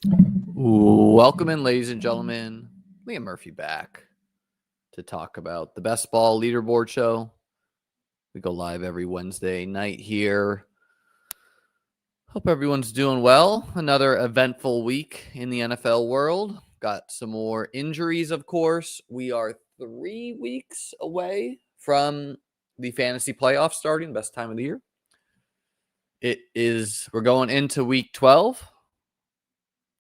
Welcome in, ladies and gentlemen. Liam Murphy back to talk about the Best Ball Leaderboard show. We go live every Wednesday night here. Hope everyone's doing well. Another eventful week in the NFL world. Got some more injuries, of course. We are 3 weeks away from the fantasy playoffs starting, best time of the year. We're going into week 12.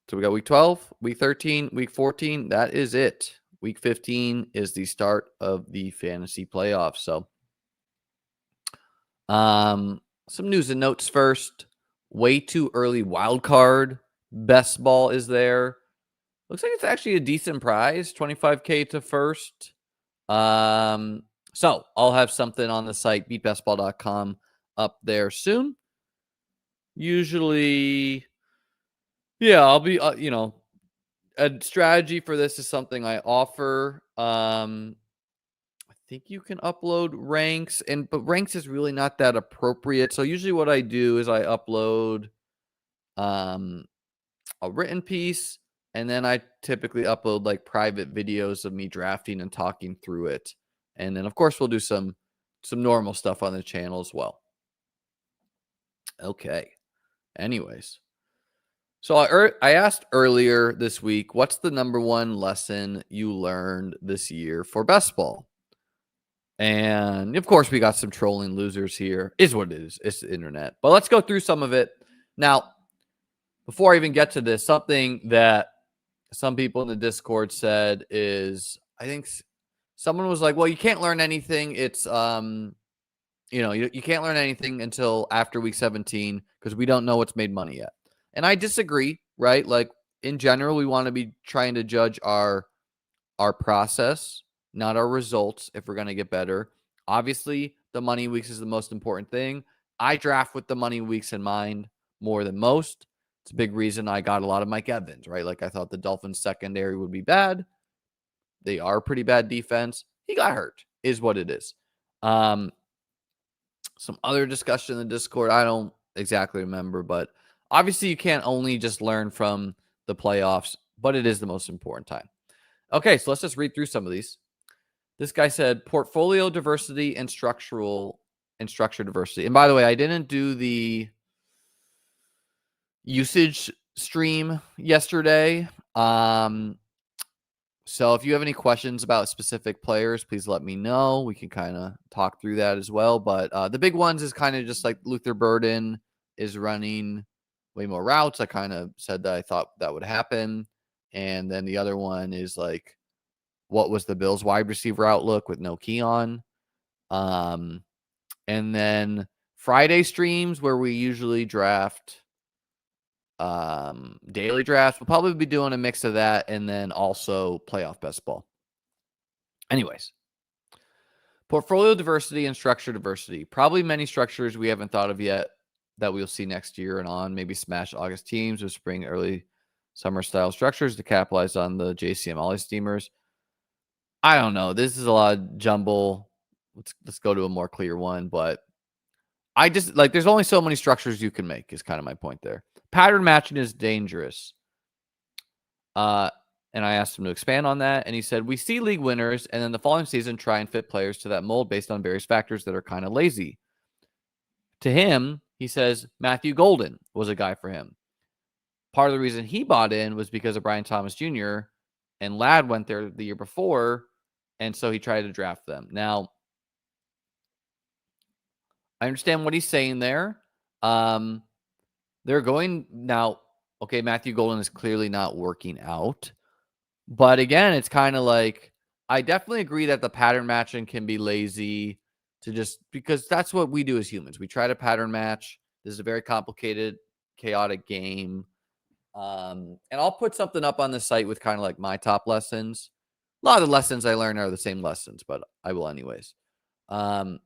So we got week 12, week 13, week 14. That is it. Week 15 is the start of the fantasy playoffs. So some news and notes first. Way too early wild card. Best ball is there. Looks like it's actually a decent prize, $25K to first. So I'll have something on the site, beatbestball.com, up there soon. Usually, yeah, I'll be, a strategy for this is something I offer. I think you can upload ranks, but ranks is really not that appropriate. So usually what I do is I upload a written piece, and then I typically upload like private videos of me drafting and talking through it. And then of course we'll do some normal stuff on the channel as well. Okay. Anyways. So I asked earlier this week, what's the number one lesson you learned this year for best ball? And of course, we got some trolling losers here. Is what it is. It's the internet. But let's go through some of it. Now, before I even get to this, something that some people in the Discord said is, I think someone was like, well, you can't learn anything. It's, you can't learn anything until after week 17 because we don't know what's made money yet. And I disagree, right? Like in general, we want to be trying to judge our process, not our results, if we're going to get better. Obviously, the money weeks is the most important thing. I draft with the money weeks in mind more than most. It's a big reason I got a lot of Mike Evans, right? Like I thought the Dolphins secondary would be bad. They are a pretty bad defense. He got hurt, is what it is. Some other discussion in the Discord, I don't exactly remember, but obviously you can't only just learn from the playoffs, but it is the most important time. Okay, so let's just read through some of these. This guy said portfolio diversity and structure diversity. And by the way, I didn't do the usage stream yesterday. So if you have any questions about specific players, please let me know. We can kind of talk through that as well. But the big ones is kind of just like Luther Burden is running way more routes. I kind of said that I thought that would happen. And then the other one is like, what was the Bills wide receiver outlook with no Keon? And then Friday streams where we usually draft daily drafts. We'll probably be doing a mix of that and then also playoff best ball. Anyways, portfolio diversity and structure diversity. Probably many structures we haven't thought of yet that we'll see next year and on. Maybe smash August teams or spring, early summer style structures to capitalize on the JCM Ollie steamers. I don't know. This is a lot of jumble. Let's go to a more clear one, but I just like there's only so many structures you can make is kind of my point there. Pattern matching is dangerous. And I asked him to expand on that. And he said, we see league winners and then the following season try and fit players to that mold based on various factors that are kind of lazy. To him, he says Matthew Golden was a guy for him. Part of the reason he bought in was because of Brian Thomas Jr. and Ladd went there the year before. And so he tried to draft them. Now, I understand what he's saying there. They're going now. Okay, Matthew Golden is clearly not working out. But again, it's kind of like I definitely agree that the pattern matching can be lazy to just because that's what we do as humans. We try to pattern match. This is a very complicated, chaotic game. And I'll put something up on the site with kind of like my top lessons. A lot of the lessons I learn are the same lessons, but I will anyways. And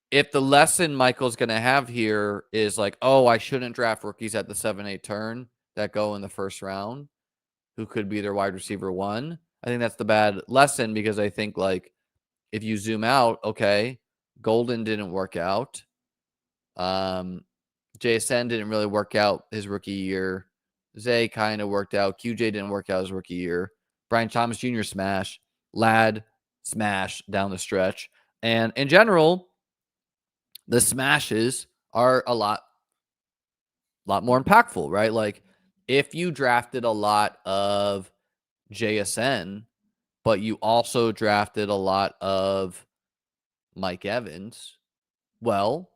if the lesson Michael's going to have here is like, oh, I shouldn't draft rookies at the 7-8 turn that go in the first round, who could be their wide receiver one, I think that's the bad lesson because I think like if you zoom out, okay, Golden didn't work out. JSN didn't really work out his rookie year. Zay kind of worked out. QJ didn't work out his rookie year. Brian Thomas Jr. smash. Ladd smash down the stretch. And in general, the smashes are a lot more impactful, right? Like if you drafted a lot of JSN, but you also drafted a lot of Mike Evans, well,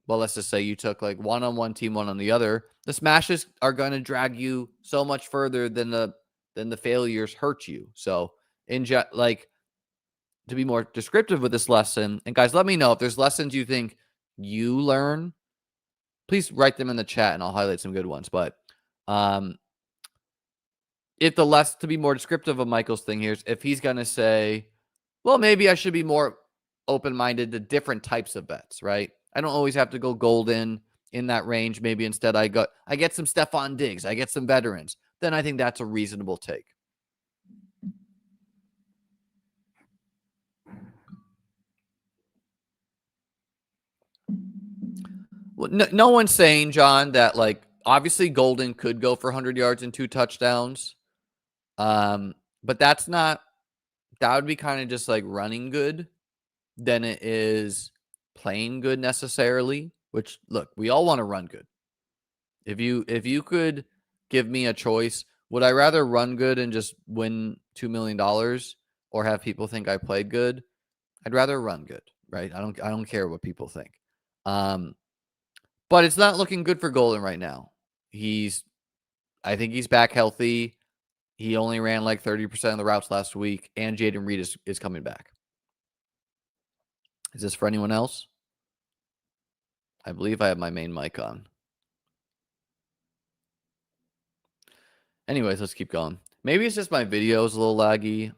let's just say you took like one on one team, one on the other. The smashes are going to drag you so much further than the failures hurt you. So like to be more descriptive with this lesson, and guys, let me know if there's lessons you think you learn. Please write them in the chat and I'll highlight some good ones. But if to be more descriptive of Michael's thing here is if he's going to say, well, maybe I should be more open-minded to different types of bets, right? I don't always have to go golden in that range. Maybe instead I get some Stephon Diggs, I get some veterans. Then I think that's a reasonable take. Well, no one's saying, John, that like obviously Golden could go for 100 yards and 2 touchdowns. But that would be kind of just like running good than it is playing good necessarily, which look, we all want to run good. If you could give me a choice, would I rather run good and just win $2 million or have people think I played good? I'd rather run good, right? I don't care what people think. But it's not looking good for Golden right now. I think he's back healthy. He only ran like 30% of the routes last week, and Jaden Reed is coming back. Is this for anyone else? I believe I have my main mic on. Anyways, let's keep going. Maybe it's just my video is a little laggy.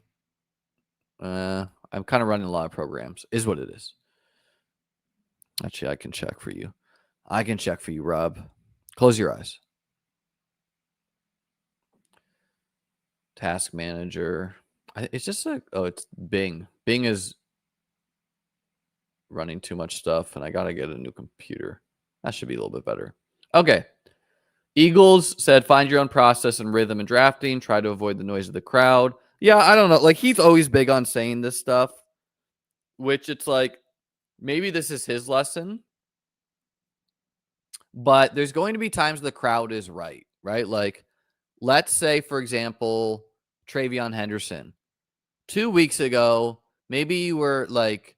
I'm kind of running a lot of programs, is what it is. Actually, I can check for you. Rob. Close your eyes. Task manager. It's just like, it's Bing. Bing is running too much stuff, and I got to get a new computer. That should be a little bit better. Okay. Eagles said, find your own process and rhythm in drafting. Try to avoid the noise of the crowd. Yeah, I don't know. Like, he's always big on saying this stuff, which it's like, maybe this is his lesson. But there's going to be times the crowd is right? Like, let's say, for example, Travion Henderson. 2 weeks ago, maybe you were like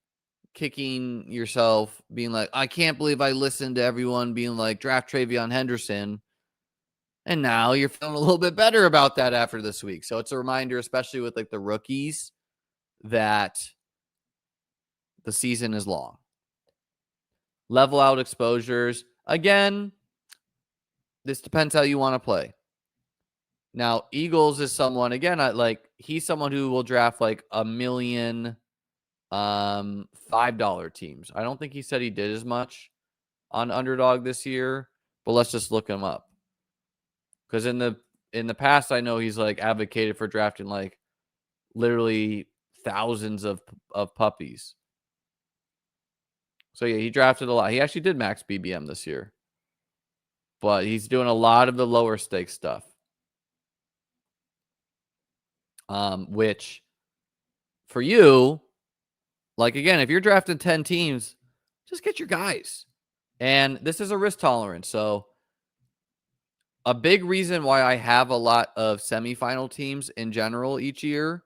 kicking yourself, being like, I can't believe I listened to everyone being like, draft Travion Henderson. And now you're feeling a little bit better about that after this week. So it's a reminder, especially with like the rookies, that the season is long. Level out exposures. Again, this depends how you want to play. Now, Eagles is someone, again, he's someone who will draft like $1 million $5 teams. I don't think he said he did as much on Underdog this year, but let's just look him up. Because in the past, I know he's like advocated for drafting like literally thousands of puppies. So yeah, he drafted a lot. He actually did max BBM this year, but he's doing a lot of the lower stakes stuff. Which for you, like again, if you're drafting 10 teams, just get your guys. And this is a risk tolerance. So a big reason why I have a lot of semifinal teams in general each year,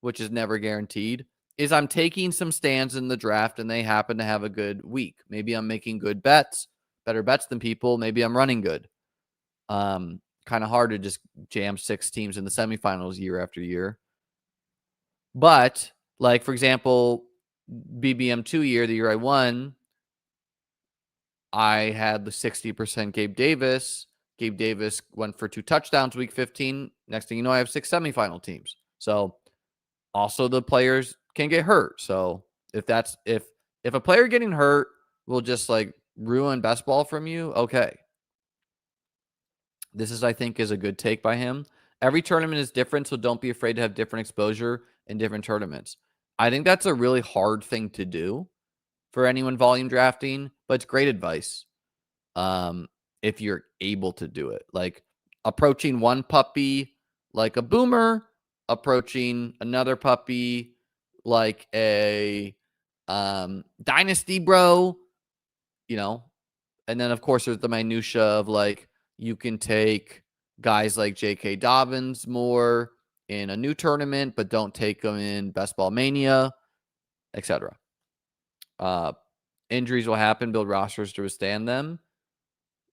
which is never guaranteed, is I'm taking some stands in the draft and they happen to have a good week. Maybe I'm making good bets, better bets than people. Maybe I'm running good. Kind of hard to just jam 6 teams in the semifinals year after year. But like, for example, BBM2 year, the year I won, I had the 60% Gabe Davis. Gabe Davis went for 2 touchdowns week 15. Next thing you know, I have 6 semifinal teams. So also the players can get hurt. So if a player getting hurt will just like ruin best ball from you, okay. This is, I think, is a good take by him. Every tournament is different, so don't be afraid to have different exposure in different tournaments. I think that's a really hard thing to do for anyone volume drafting, but it's great advice. if you're able to do it. Like approaching one puppy like a boomer, approaching another puppy like a dynasty bro, you know. And then of course there's the minutia of like you can take guys like J.K. Dobbins more in a new tournament, but don't take them in Best Ball Mania, etc. Injuries will happen. Build rosters to withstand them.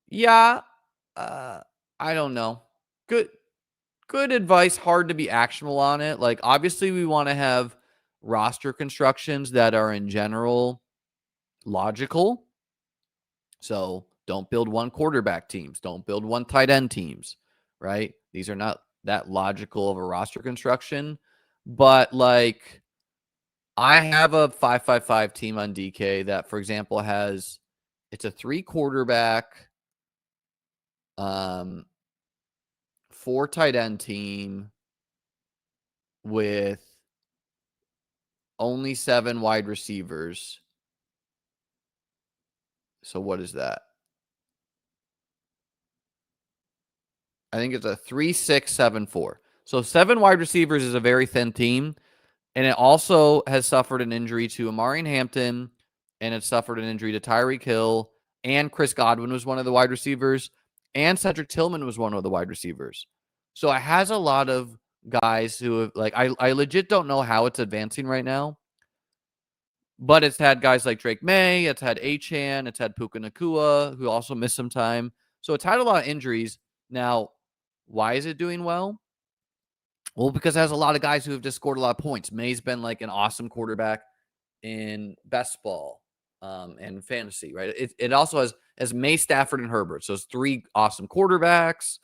Yeah, I don't know. Good advice. Hard to be actionable on it. Like obviously, we want to have roster constructions that are in general logical. So don't build one quarterback teams. Don't build one tight end teams. Right? These are not that logical of a roster construction. But like, I have a 5-5-5 team on DK that, for example, it's a 3 quarterback, 4 tight end team with only 7 wide receivers. So what is that? I think it's a 3-6-7-4. So 7 wide receivers is a very thin team. And it also has suffered an injury to Amari Hampton, and it suffered an injury to Tyreek Hill, and Chris Godwin was one of the wide receivers, and Cedric Tillman was one of the wide receivers. So it has a lot of guys who have, like, I legit don't know how it's advancing right now, but it's had guys like Drake May, it's had Achane, it's had Puka Nacua, who also missed some time. So it's had a lot of injuries. Now, why is it doing well? Well, because it has a lot of guys who have just scored a lot of points. May's been like an awesome quarterback in best ball and fantasy, right? It also has May, Stafford, and Herbert. So it's 3 awesome quarterbacks.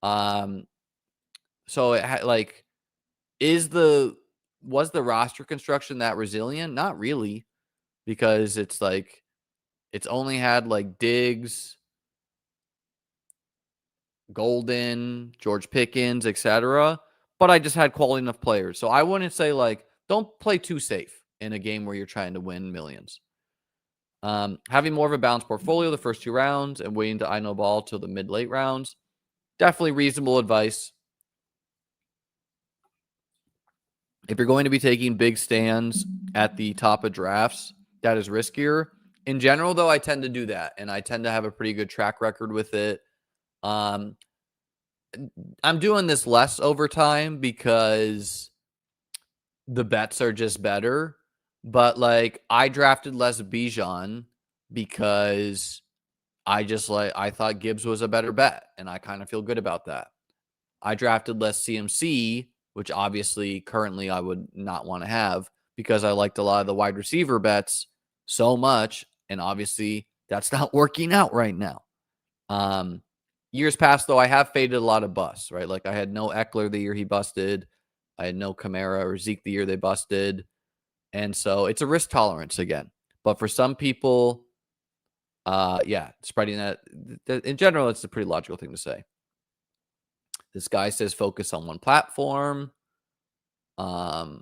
So it was the roster construction that resilient? Not really, because it's only had like Diggs, Golden, George Pickens, etc. But I just had quality enough players. So I wouldn't say like, don't play too safe in a game where you're trying to win millions. Having more of a balanced portfolio the first 2 rounds and waiting to I know ball till the mid-late rounds. Definitely reasonable advice. If you're going to be taking big stands at the top of drafts, that is riskier. In general, though, I tend to do that, and I tend to have a pretty good track record with it. I'm doing this less over time because the bets are just better. But like, I drafted less Bijan because I thought Gibbs was a better bet, and I kind of feel good about that. I drafted less CMC, which obviously currently I would not want to have because I liked a lot of the wide receiver bets so much, and obviously that's not working out right now. Years past, though, I have faded a lot of busts, right? Like I had no Eckler the year he busted. I had no Kamara or Zeke the year they busted. And so it's a risk tolerance again. But for some people, spreading that in general, it's a pretty logical thing to say. This guy says focus on one platform. Play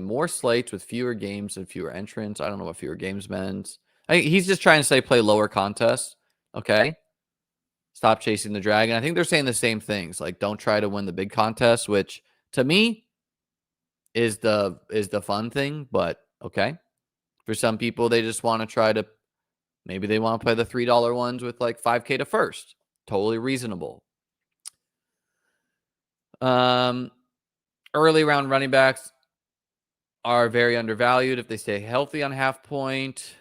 more slates with fewer games and fewer entrants. I don't know what fewer games means. He's just trying to say play lower contests. Okay. Stop chasing the dragon. I think they're saying the same things. Like don't try to win the big contest, which to me is the fun thing, but okay. For some people, they just want to try to, maybe they want to play the $3 ones with like 5K to first. Totally reasonable. Early round running backs are very undervalued if they stay healthy on half point.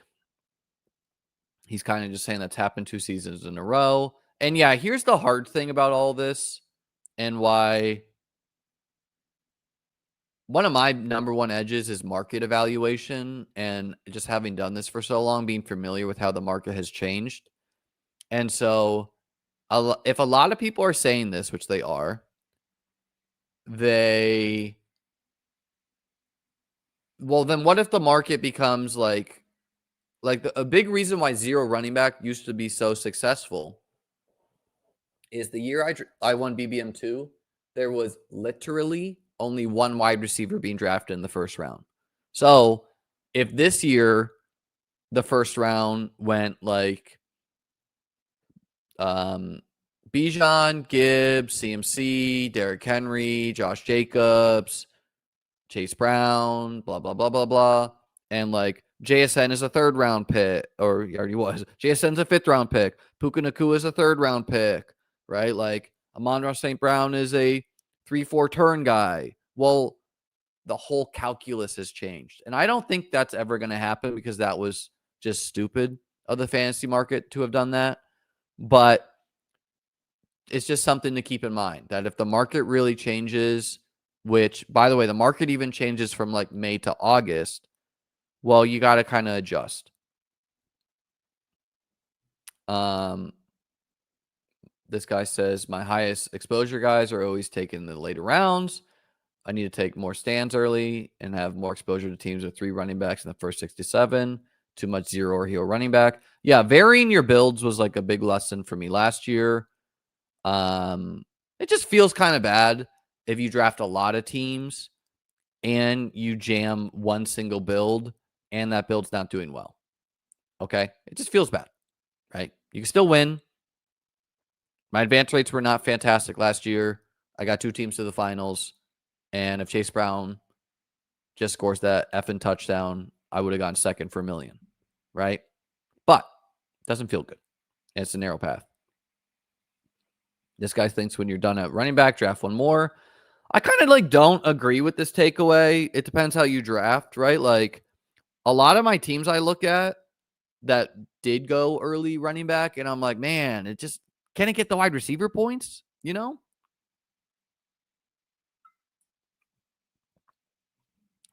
He's kind of just saying that's happened 2 seasons in a row. And yeah, here's the hard thing about all this and why one of my number one edges is market evaluation, and just having done this for so long, being familiar with how the market has changed. And so if a lot of people are saying this, which they are, then what if the market becomes a big reason why zero running back used to be so successful is the year I won BBM2, there was literally only 1 wide receiver being drafted in the first round. So if this year the first round went like Bijan, Gibbs, CMC, Derrick Henry, Josh Jacobs, Chase Brown, blah, blah, blah, blah, blah. And like JSN is a 3rd round pick, or he already was. JSN's a 5th round pick. Puka Nacua is a 3rd round pick, right? Like Amon-Ra St. Brown is a 3-4 turn guy. Well, the whole calculus has changed. And I don't think that's ever going to happen because that was just stupid of the fantasy market to have done that. But it's just something to keep in mind that if the market really changes, which, by the way, the market even changes from like May to August, well, you got to kind of adjust. This guy says, my highest exposure guys are always taken in the later rounds. I need to take more stands early and have more exposure to teams with 3 running backs in the first 67. Too much zero or heel running back. Yeah, varying your builds was like a big lesson for me last year. It just feels kind of bad if you draft a lot of teams and you jam one single build and that build's not doing well. Okay? It just feels bad, right? You can still win. My advance rates were not fantastic last year. I got 2 teams to the finals. And if Chase Brown just scores that effing touchdown, I would have gone second for $1 million, right? But it doesn't feel good. And it's a narrow path. This guy thinks when you're done at running back, draft one more. I kind of like don't agree with this takeaway. It depends how you draft, right? Like a lot of my teams I look at that did go early running back, and I'm like, man, it just can it get the wide receiver points, you know?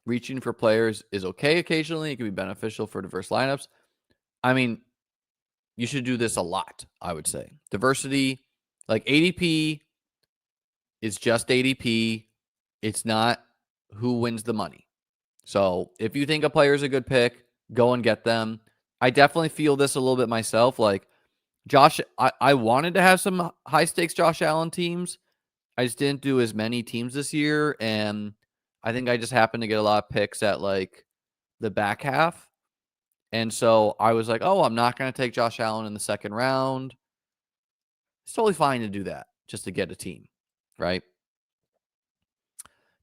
Reaching for players is okay occasionally. It can be beneficial for diverse lineups. I mean, you should do this a lot, I would say. Diversity, like ADP is just ADP. It's not who wins the money. So if you think a player is a good pick, go and get them. I definitely feel this a little bit myself. Like Josh, I wanted to have some high stakes Josh Allen teams. I just didn't do as many teams this year. And I think I just happened to get a lot of picks at like the back half. And so I was like, oh, I'm not going to take Josh Allen in the 2nd round. It's totally fine to do that just to get a team, right?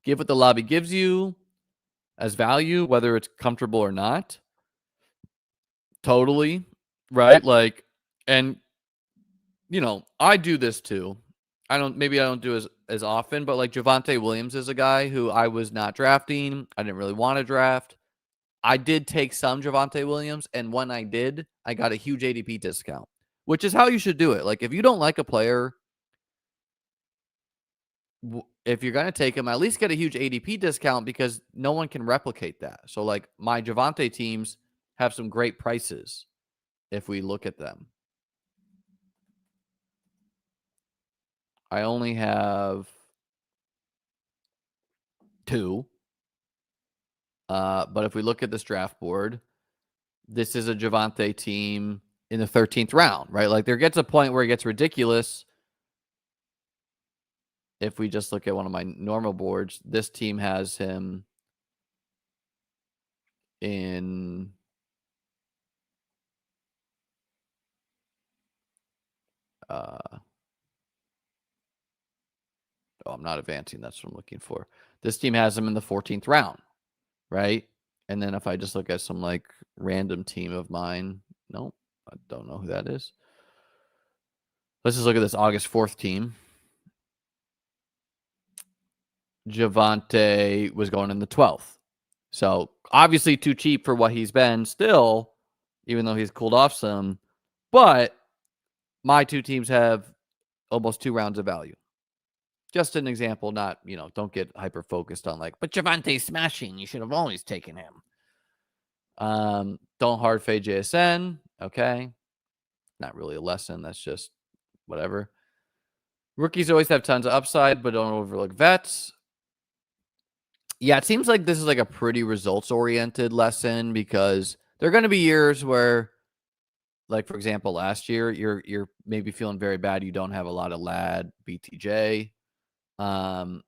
Give what the lobby gives you as value, whether it's comfortable or not. Totally, right? Like, and, you know, I do this too. Maybe I don't do as often, but like Javonte Williams is a guy who I was not drafting. I didn't really want to draft. I did take some Javonte Williams, and when I did, I got a huge ADP discount, which is how you should do it. Like, if you don't like a player, if you're going to take him, at least get a huge ADP discount because no one can replicate that. So, like, my Javonte teams have some great prices if we look at them. I only have 2. But if we look at this draft board, this is a Javonte team in the 13th round, right? Like there gets a point where it gets ridiculous. If we just look at one of my normal boards, this team has him in I'm not advancing. That's what I'm looking for. This team has him in the 14th round, right? And then if I just look at some like random team of mine, nope, I don't know who that is. Let's just look at this August 4th team. Javonte was going in the 12th. So obviously too cheap for what he's been still, even though he's cooled off some. But my 2 teams have almost 2 rounds of value. Just an example, not, don't get hyper focused on like, but Javonte's smashing. You should have always taken him. Don't hard fade JSN. Okay. Not really a lesson. That's just whatever. Rookies always have tons of upside, but don't overlook vets. Yeah, it seems like this is like a pretty results-oriented lesson because there are going to be years where, like, for example, last year, you're maybe feeling very bad. You don't have a lot of LAD, BTJ. ADP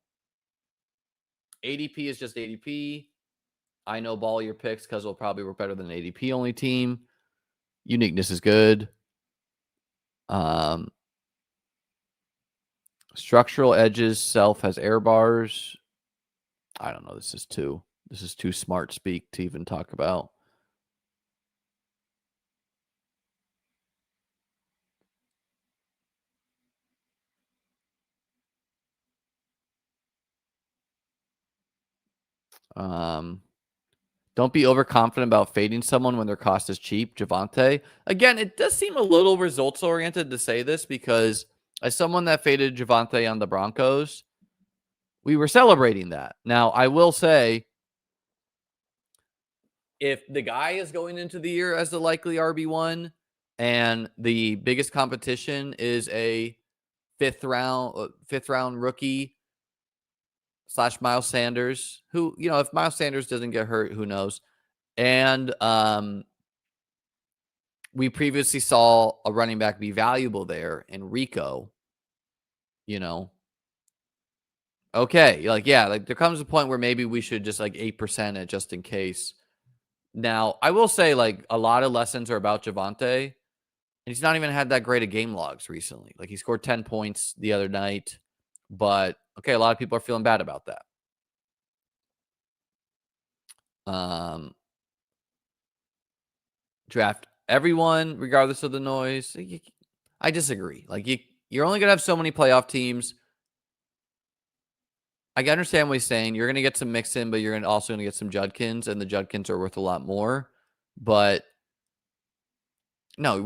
is just ADP. I know ball your picks because we'll probably work better than an ADP only team. Uniqueness is good. Structural edges, self has air bars. I don't know. This is too smart speak to even talk about. Don't be overconfident about fading someone when their cost is cheap. Javonte. Again, it does seem a little results oriented to say this because as someone that faded Javonte on the Broncos, we were celebrating that. Now, I will say, if the guy is going into the year as the likely RB1 and the biggest competition is a fifth round rookie / Miles Sanders, who, if Miles Sanders doesn't get hurt, who knows? And we previously saw a running back be valuable there in Rico, okay, there comes a point where maybe we should just 8% it just in case. Now, I will say a lot of lessons are about Javonte, and he's not even had that great of game logs recently. He scored 10 points the other night, but okay, a lot of people are feeling bad about that. Draft everyone regardless of the noise. I disagree. You're only gonna have so many playoff teams. I can understand what he's saying. You're gonna get some Mixon, but you're also gonna get some Judkins, and the Judkins are worth a lot more. But no,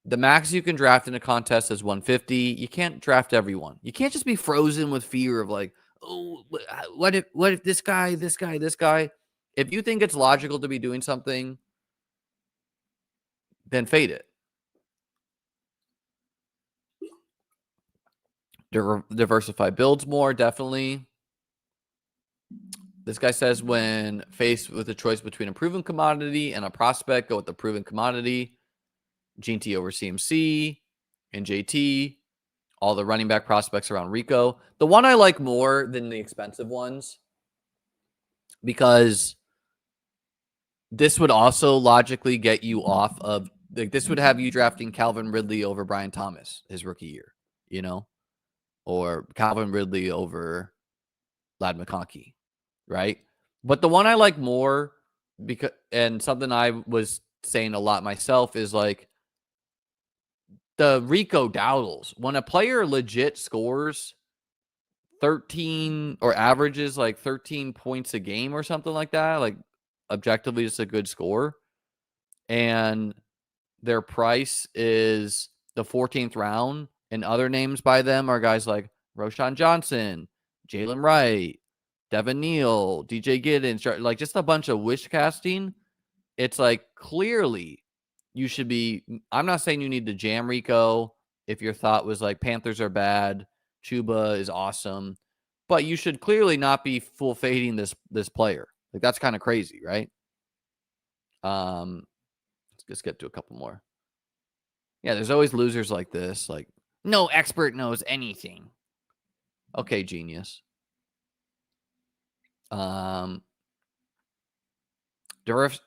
the max you can draft in a contest is 150. You can't draft everyone. You can't just be frozen with fear of what if this guy. If you think it's logical to be doing something, then fade it. Diversify builds more, definitely. This guy says when faced with a choice between a proven commodity and a prospect, go with the proven commodity. Gene T over CMC and JT. All the running back prospects around Rico. The one I like more than the expensive ones, because this would also logically get you off of, this would have you drafting Calvin Ridley over Brian Thomas his rookie year, or Calvin Ridley over Ladd McConkey, right? But the one I like more, and something I was saying a lot myself, is the Rico Dowdles. When a player legit scores 13 or averages 13 points a game or something like that, objectively it's a good score, and their price is the 14th round, and other names by them are guys like Roshan Johnson, Jalen Wright, Devin Neal, DJ Giddens, just a bunch of wish casting. It's clearly you should be. I'm not saying you need to jam Rico if your thought was Panthers are bad, Chuba is awesome, but you should clearly not be full fading this player. That's kind of crazy, right? Let's just get to a couple more. Yeah, there's always losers like this. No expert knows anything. Okay, genius.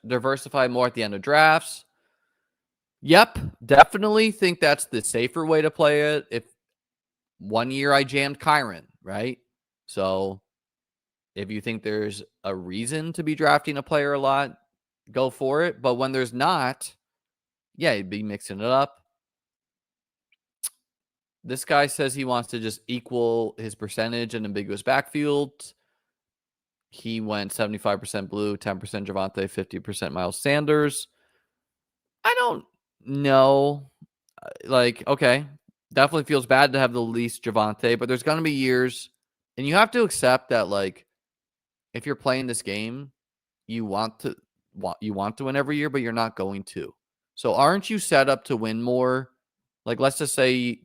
Diversify more at the end of drafts. Yep, definitely think that's the safer way to play it. If one year I jammed Kyron, right? So if you think there's a reason to be drafting a player a lot, go for it. But when there's not, yeah, you'd be mixing it up. This guy says he wants to just equal his percentage in ambiguous backfield. He went 75% blue, 10% Javonte, 50% Miles Sanders. I don't know. Okay, definitely feels bad to have the least Javonte, but there's going to be years, and you have to accept that, if you're playing this game, you want to win every year, but you're not going to. So aren't you set up to win more? Let's just say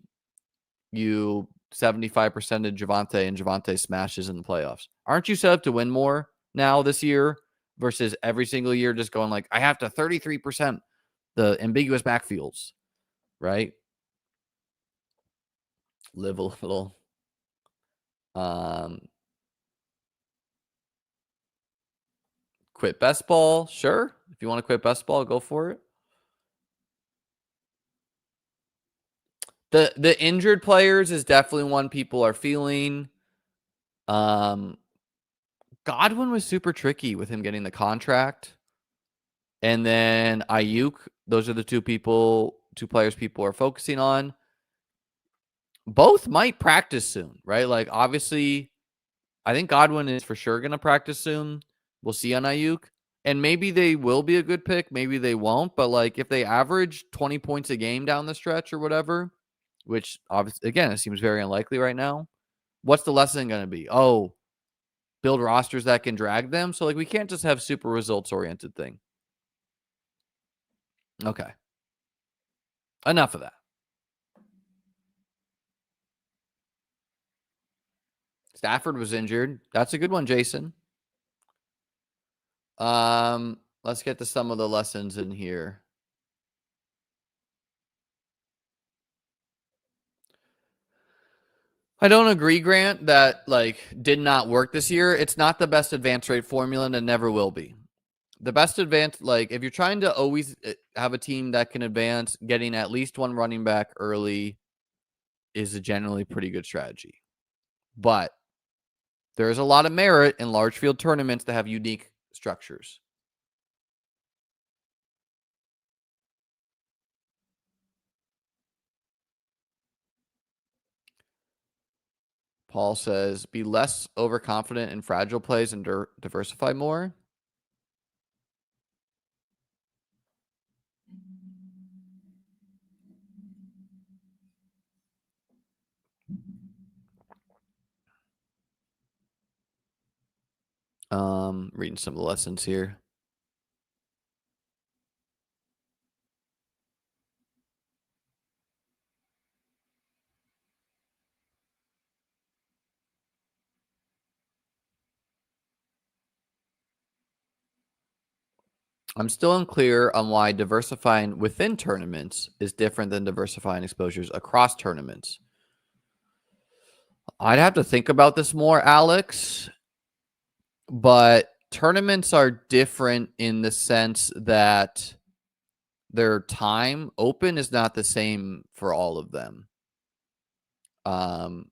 you 75% of Javonte and Javonte smashes in the playoffs. Aren't you set up to win more now this year versus every single year just going I have to 33% the ambiguous backfields, right? Live a little. Quit best ball, sure. If you want to quit best ball, go for it. The injured players is definitely one people are feeling. Godwin was super tricky with him getting the contract. And then Ayuk, those are the two players people are focusing on. Both might practice soon, right? Like, obviously, I think Godwin is for sure going to practice soon. We'll see on Ayuk. And maybe they will be a good pick. Maybe they won't. But, like, if they average 20 points a game down the stretch or whatever, which, obviously, again, it seems very unlikely right now, what's the lesson going to be? Oh, build rosters that can drag them. So, like, we can't just have super results-oriented thing. Okay. Enough of that. Stafford was injured. That's a good one, Jason. Let's get to some of the lessons in here. I don't agree, Grant, that like did not work this year. It's not the best advance rate formula and it never will be. The best advance, like if you're trying to always have a team that can advance, getting at least one running back early is a generally pretty good strategy. But there is a lot of merit in large field tournaments that have unique structures. Paul says, be less overconfident in fragile plays and diversify more. Reading some of the lessons here. I'm still unclear on why diversifying within tournaments is different than diversifying exposures across tournaments. I'd have to think about this more, Alex, but tournaments are different in the sense that their time open is not the same for all of them. And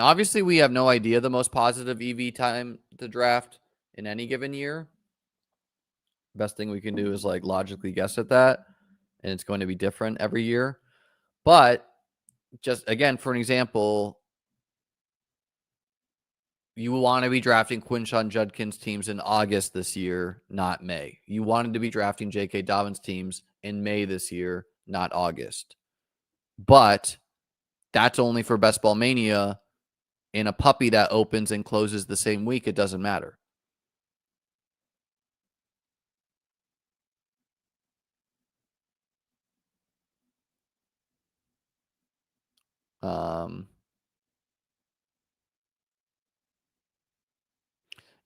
obviously we have no idea the most positive EV time to draft in any given year. Best thing we can do is like logically guess at that, and it's going to be different every year. But just again, for an example, you want to be drafting Quinshon Judkins teams in August this year, not May. You wanted to be drafting J.K. Dobbins teams in May this year, not August. But that's only for Best Ball Mania. In a puppy that opens and closes the same week, it doesn't matter.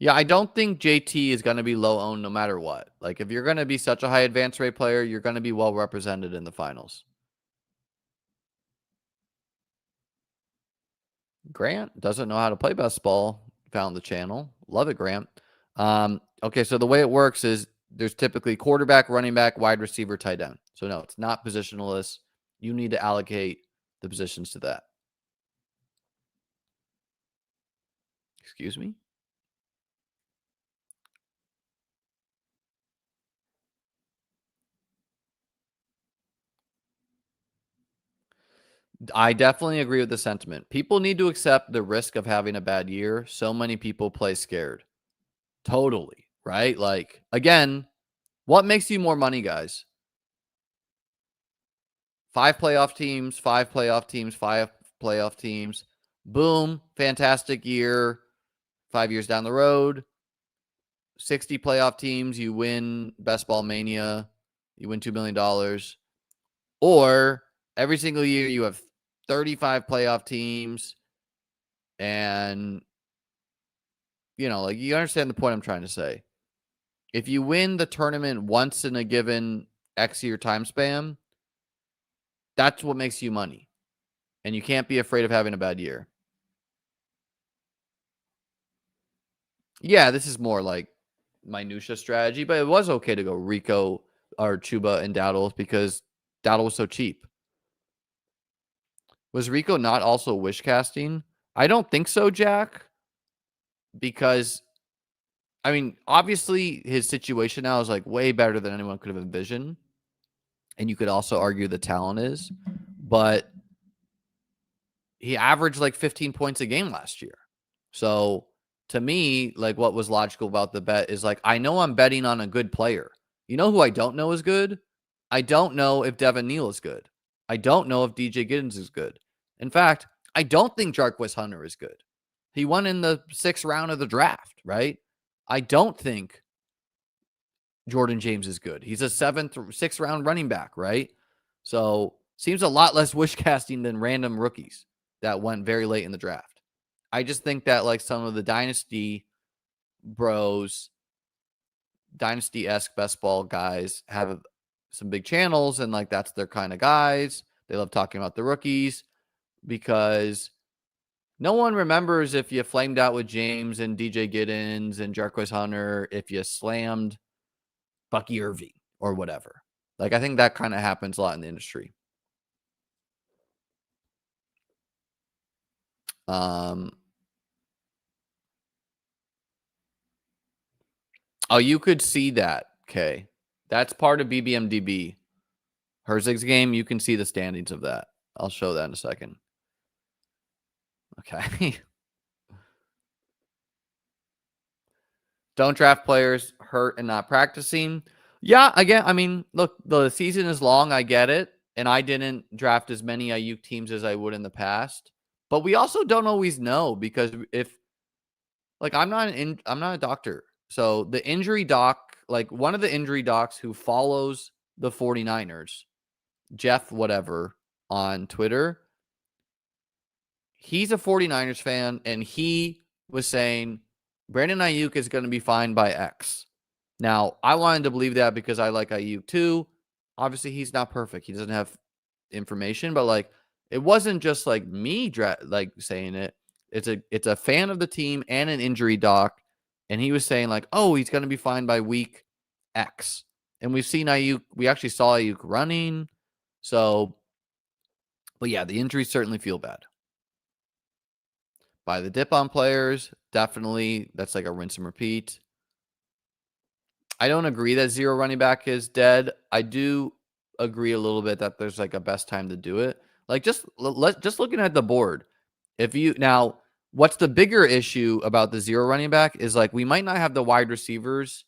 Yeah, I don't think JT is going to be low owned no matter what. Like, if you're going to be such a high advance rate player, you're going to be well represented in the finals. Grant doesn't know how to play best ball. Found the channel. Love it, Grant. Okay, so the way it works is there's typically quarterback, running back, wide receiver, tight end. So no, it's not positionless. You need to allocate the positions to that. Excuse me? I definitely agree with the sentiment. People need to accept the risk of having a bad year. So many people play scared. Totally, right? Like, again, what makes you more money, guys? 5 playoff teams, 5 playoff teams, 5 playoff teams. Boom, fantastic year. 5 years down the road, 60 playoff teams, you win Best Ball Mania, you win $2 million. Or every single year you have 35 playoff teams and, you know, like you understand the point I'm trying to say. If you win the tournament once in a given X year time span, that's what makes you money. And you can't be afraid of having a bad year. Yeah, this is more like minutia strategy, but it was okay to go Rico or Chuba and Dowdle because Dowdle was so cheap. Was Rico not also wish casting? I don't think so, Jack, because I mean, obviously his situation now is like way better than anyone could have envisioned. And you could also argue the talent is, but he averaged like 15 points a game last year. So to me, like what was logical about the bet is like, I know I'm betting on a good player. You know who I don't know is good? I don't know if Devin Neal is good. I don't know if DJ Giddens is good. In fact, I don't think Jarquez Hunter is good. He won in the 6th round of the draft, right? I don't think Jordan James is good. He's a 6th round running back, right? So seems a lot less wish casting than random rookies that went very late in the draft. I just think that like some of the dynasty bros, dynasty-esque best ball guys have some big channels and like that's their kind of guys. They love talking about the rookies because no one remembers if you flamed out with James and DJ Giddens and Jarquez Hunter, if you slammed Bucky Irving or whatever. Like, I think that kind of happens a lot in the industry. Oh, you could see that, okay. That's part of BBMDB. Herzig's game, you can see the standings of that. I'll show that in a second. Okay. Don't draft players hurt and not practicing. Yeah, I mean, look, the season is long. I get it. And I didn't draft as many Ayuk teams as I would in the past. But we also don't always know because if like I'm not a doctor. So the injury doc, like one of the injury docs who follows the 49ers, Jeff whatever on Twitter, he's a 49ers fan and he was saying Brandon Ayuk is going to be fine by X. Now, I wanted to believe that because I like Ayuk too. Obviously, he's not perfect. He doesn't have information, but like it wasn't just like me like saying it. It's a fan of the team and an injury doc, and he was saying like, "Oh, he's going to be fine by week X." And we've seen Ayuk. We actually saw Ayuk running. So, but yeah, the injuries certainly feel bad. By the dip on players, definitely that's like a rinse and repeat. I don't agree that zero running back is dead. I do agree a little bit that there's like a best time to do it. Like just looking at the board. If you now what's the bigger issue about the zero running back is like we might not have the wide receivers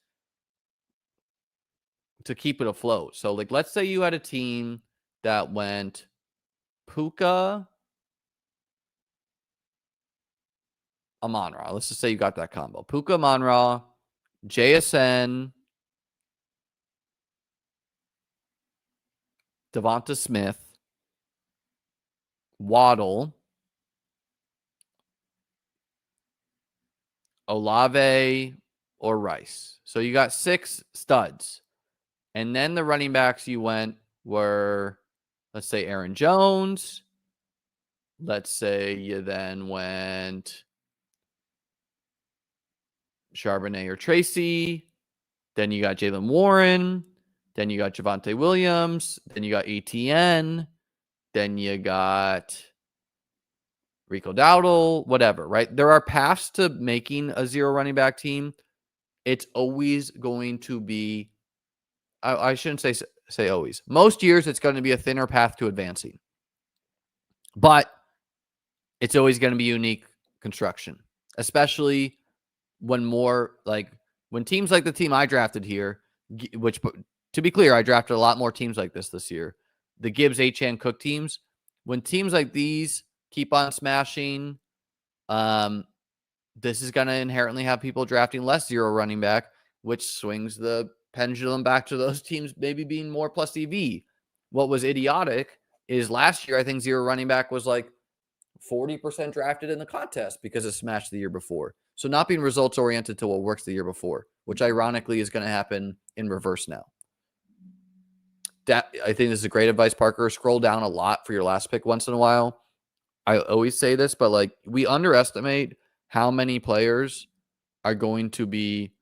to keep it afloat. So like let's say you had a team that went Puka Amon-Ra. Let's just say you got that combo. Puka Amon-Ra, JSN, Devonta Smith, Waddle, Olave, or Rice. So you got 6 studs. And then the running backs you went were, let's say, Aaron Jones. Let's say you then went Charbonnet or Tracy. Then you got Jalen Warren. Then you got Javonte Williams. Then you got ETN. Then you got Rico Dowdle, whatever, right? There are paths to making a zero running back team. It's always going to be, I shouldn't say always. Most years, it's going to be a thinner path to advancing. But it's always going to be unique construction, especially when when teams like the team I drafted here, which to be clear, I drafted a lot more teams like this year. The Gibbs, Achane, Cook teams. When teams like these keep on smashing, this is going to inherently have people drafting less zero running back, which swings the pendulum back to those teams maybe being more plus EV. What was idiotic is last year, I think zero running back was like 40% drafted in the contest because it smashed the year before. So not being results oriented to what works the year before, which ironically is going to happen in reverse now. That I think this is great advice, Parker. Scroll down a lot for your last pick once in a while. I always say this, but like we underestimate how many players are going to be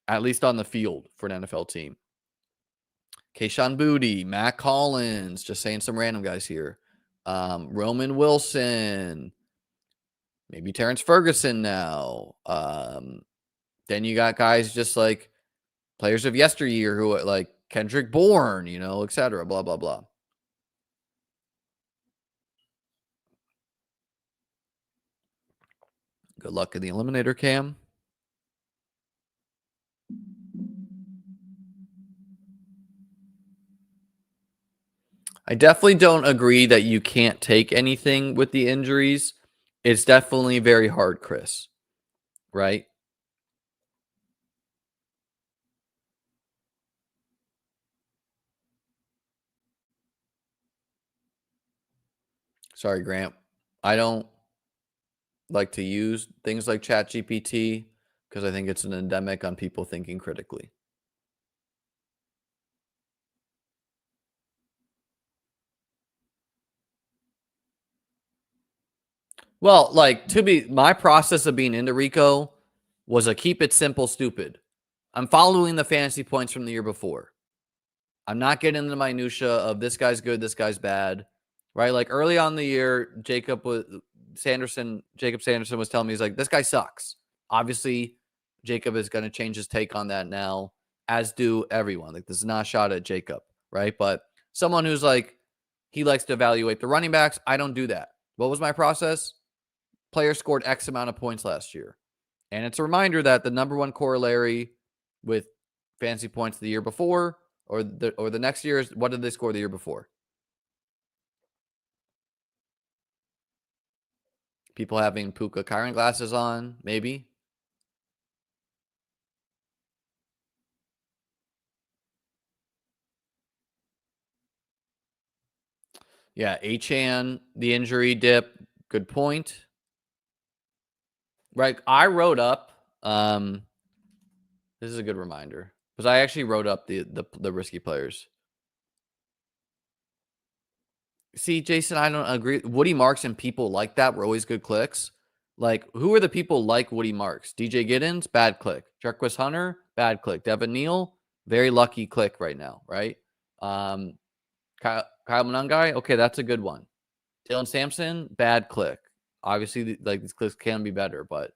at least on the field for an NFL team. Kayshon Boutte, Matt Collins, just saying some random guys here. Roman Wilson, maybe Terrence Ferguson now. Then you got guys just like players of yesteryear who are like Kendrick Bourne, et cetera, blah, blah, blah. Good luck in the Eliminator, Cam. I definitely don't agree that you can't take anything with the injuries. It's definitely very hard, Chris, right? Sorry, Grant. I don't like to use things like ChatGPT because I think it's an endemic on people thinking critically. Well, like my process of being into Rico was a keep it simple, stupid. I'm following the fantasy points from the year before. I'm not getting into the minutia of this guy's good, this guy's bad, right? Like early on in the year, Jacob Sanderson was telling me, he's like, this guy sucks. Obviously, Jacob is going to change his take on that now, as do everyone. Like, this is not a shot at Jacob, right? But someone who's like, he likes to evaluate the running backs. I don't do that. What was my process? Player scored X amount of points last year. And it's a reminder that the number one corollary with fantasy points the year before or the next year is, what did they score the year before? People having Puka Kyron glasses on, maybe. Yeah, Achane, the injury dip, good point. Right, I wrote up, this is a good reminder, because I actually wrote up the risky players. See, Jason, I don't agree. Woody Marks and people like that were always good clicks. Like, who are the people like Woody Marks? DJ Giddens, bad click. Jarquez Hunter, bad click. Devin Neal, very lucky click right now, right? Kyle Monangai, okay, that's a good one. Dylan Sampson, bad click. Obviously, like, these clicks can be better, but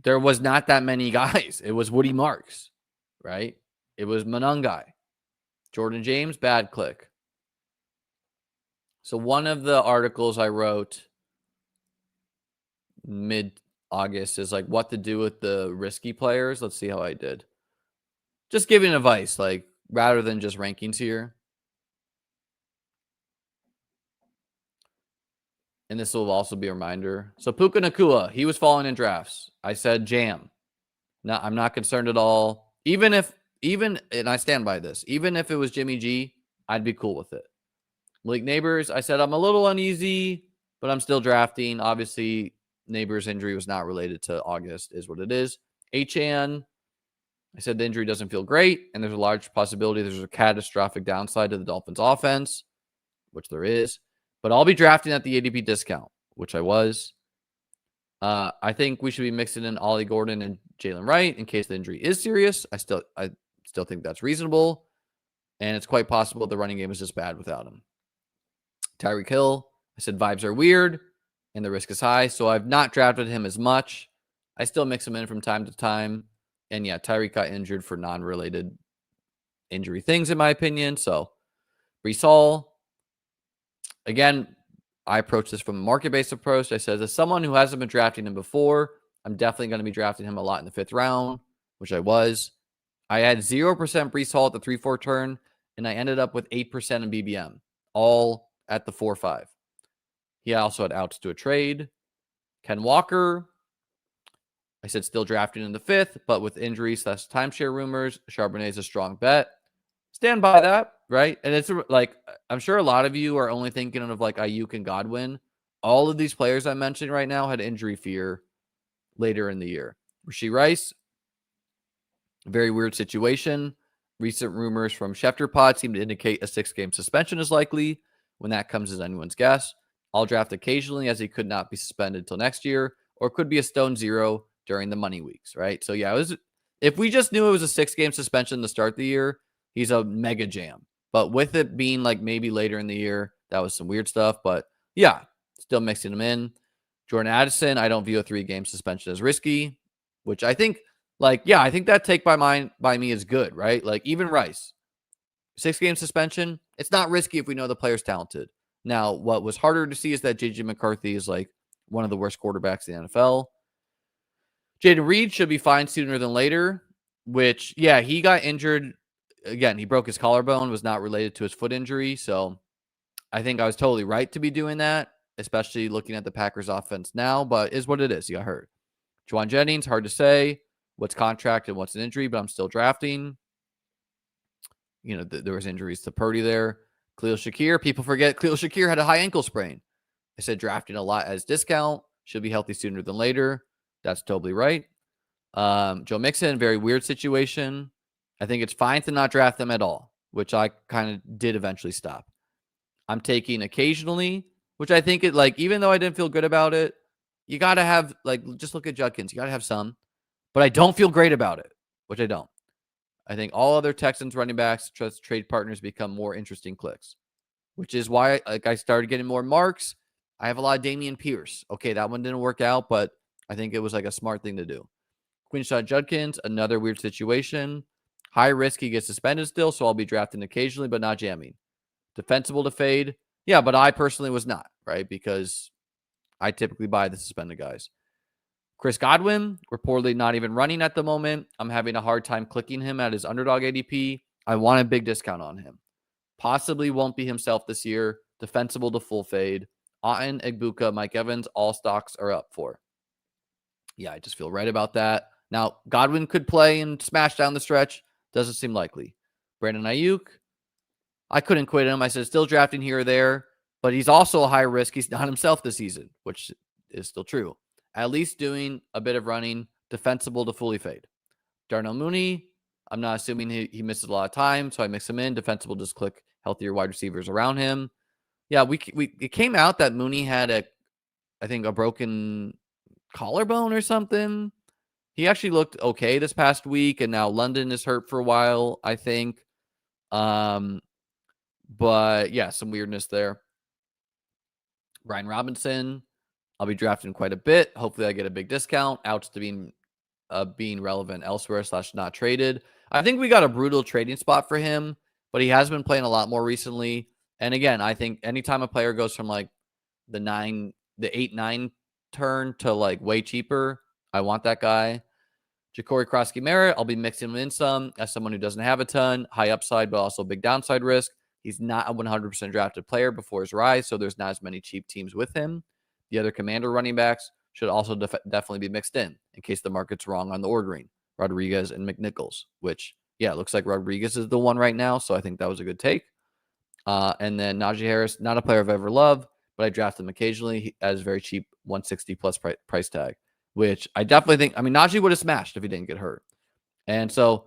there was not that many guys. It was Woody Marks, right? It was Monangai. Jordan James, bad click. So one of the articles I wrote mid-August is like what to do with the risky players. Let's see how I did. Just giving advice, like rather than just rankings here. And this will also be a reminder. So Puka Nacua, he was falling in drafts. I said jam. No, I'm not concerned at all. And I stand by this, even if it was Jimmy G, I'd be cool with it. Malik Neighbors, I said I'm a little uneasy, but I'm still drafting. Obviously, Neighbors' injury was not related to August, is what it is. Achane, I said the injury doesn't feel great, and there's a large possibility there's a catastrophic downside to the Dolphins' offense, which there is. But I'll be drafting at the ADP discount, which I was. I think we should be mixing in Ollie Gordon and Jalen Wright in case the injury is serious. I still think that's reasonable, and it's quite possible the running game is just bad without him. Tyreek Hill, I said vibes are weird and the risk is high, so I've not drafted him as much. I still mix him in from time to time. And yeah, Tyreek got injured for non-related injury things, in my opinion. So Breece Hall, again, I approach this from a market-based approach. I said, as someone who hasn't been drafting him before, I'm definitely going to be drafting him a lot in the 5th round, which I was. I had 0% Breece Hall at the 3-4 turn, and I ended up with 8% in BBM, all at the 4-5. He also had outs to a trade. Ken Walker, I said still drafting in the 5th, but with injuries / timeshare rumors, Charbonnet is a strong bet. Stand by that, right? And it's like, I'm sure a lot of you are only thinking of like Ayuk and Godwin. All of these players I'm mentioning right now had injury fear later in the year. Rashee Rice, very weird situation. Recent rumors from Schefter Pod seem to indicate a 6-game suspension is likely. When that comes is anyone's guess. I'll draft occasionally as he could not be suspended until next year, or could be a stone zero during the money weeks, right? So yeah, if we just knew it was a 6-game suspension to start the year, he's a mega jam. But with it being like maybe later in the year, that was some weird stuff. But yeah, still mixing him in. Jordan Addison, I don't view a 3-game suspension as risky, which I think, I think that take by me is good, right? Like even Rice, 6-game suspension, it's not risky if we know the player's talented. Now, what was harder to see is that JJ McCarthy is like one of the worst quarterbacks in the NFL. Jaden Reed should be fine sooner than later, which, yeah, he got injured. Again, he broke his collarbone, was not related to his foot injury. So I think I was totally right to be doing that, especially looking at the Packers offense now, but is what it is. He got hurt. Juwan Jennings, hard to say what's contract and what's an injury, but I'm still drafting. There was injuries to Purdy there. Khalil Shakir, people forget Khalil Shakir had a high ankle sprain. I said drafting a lot as discount, should be healthy sooner than later. That's totally right. Joe Mixon, very weird situation. I think it's fine to not draft them at all, which I kind of did eventually stop. I'm taking occasionally, which I think even though I didn't feel good about it, you got to have, just look at Judkins. You got to have some, but I don't feel great about it, which I don't. I think all other Texans running backs, trade partners become more interesting clicks, which is why I started getting more marks. I have a lot of Dameon Pierce. Okay, that one didn't work out, but I think it was a smart thing to do. Quinshon Judkins, another weird situation. High risk, he gets suspended still, so I'll be drafting occasionally, but not jamming. Defensible to fade. Yeah, but I personally was not, right? Because I typically buy the suspended guys. Chris Godwin, reportedly not even running at the moment. I'm having a hard time clicking him at his underdog ADP. I want a big discount on him. Possibly won't be himself this year. Defensible to full fade. Auden, Egbuka, Mike Evans, all stocks are up for. Yeah, I just feel right about that. Now, Godwin could play and smash down the stretch. Doesn't seem likely. Brandon Ayuk, I couldn't quit him. I said still drafting here or there, but he's also a high risk. He's not himself this season, which is still true. At least doing a bit of running, defensible to fully fade. Darnell Mooney, I'm not assuming he misses a lot of time, so I mix him in. Defensible, just click healthier wide receivers around him. Yeah, it came out that Mooney had a broken collarbone or something. He actually looked okay this past week, and now London is hurt for a while, I think. But yeah, some weirdness there. Brian Robinson, I'll be drafting quite a bit. Hopefully I get a big discount. Outs to being relevant elsewhere / not traded. I think we got a brutal trading spot for him, but he has been playing a lot more recently. And again, I think anytime a player goes from the 8-9 turn to way cheaper, I want that guy. Ja'Cory Krosky-Merritt, I'll be mixing him in some as someone who doesn't have a ton, high upside, but also big downside risk. He's not a 100% drafted player before his rise, so there's not as many cheap teams with him. The other Commander running backs should also definitely be mixed in case the market's wrong on the ordering. Rodriguez and McNichols, which, yeah, it looks like Rodriguez is the one right now, so I think that was a good take. And then Najee Harris, not a player I've ever loved, but I draft him occasionally as very cheap, 160 plus price tag, which I definitely think, Najee would have smashed if he didn't get hurt. And so,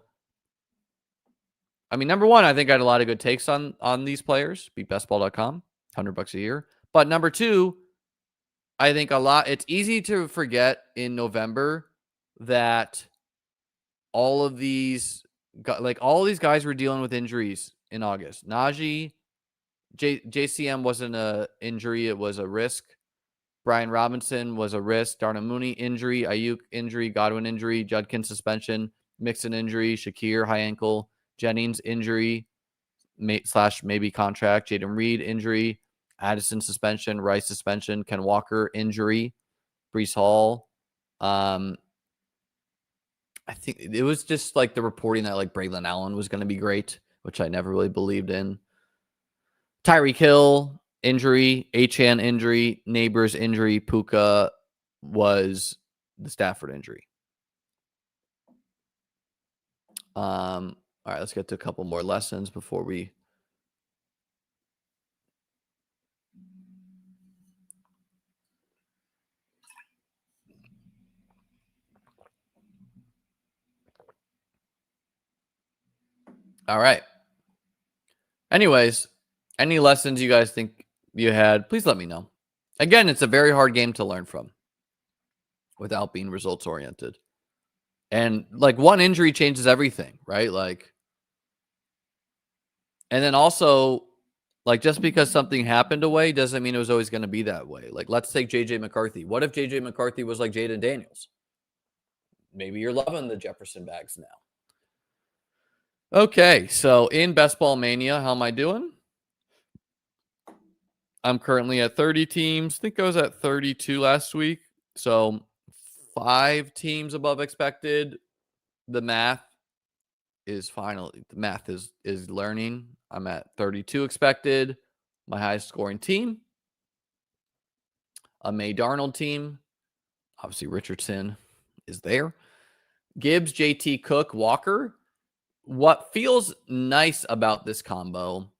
number one, I think I had a lot of good takes on these players. Beatbestball.com, $100 a year. But number two, I think it's easy to forget in November that all of these guys were dealing with injuries in August. Najee, JCM wasn't an injury, it was a risk. Brian Robinson was a risk. Darnell Mooney injury, Ayuk injury, Godwin injury, Judkins suspension, Mixon injury, Shakir high ankle, Jennings injury / maybe contract, Jaden Reed injury, Addison suspension, Rice suspension, Ken Walker injury, Breece Hall. I think it was just the reporting that Braylon Allen was going to be great, which I never really believed in. Tyreek Hill injury, Achane injury, Neighbors injury, Puka was the Stafford injury. All right, let's get to a couple more lessons before we. All right. Anyways, any lessons you guys think you had, please let me know. Again, it's a very hard game to learn from. without being results oriented. And like one injury changes everything, right? Like, and then also, like, just because something happened away doesn't mean it was always going to be that way. Like, let's take JJ McCarthy. What if JJ McCarthy was like Jaden Daniels? Maybe you're loving the Jefferson bags now. Okay, so in Best Ball Mania, how am I doing? I'm currently at 30 teams. I think I was at 32 last week. So 5 teams above expected. The math is learning. I'm at 32 expected. My highest scoring team. A May Darnold team. Obviously, Richardson is there. Gibbs, JT, Cook, Walker. What feels nice about this combo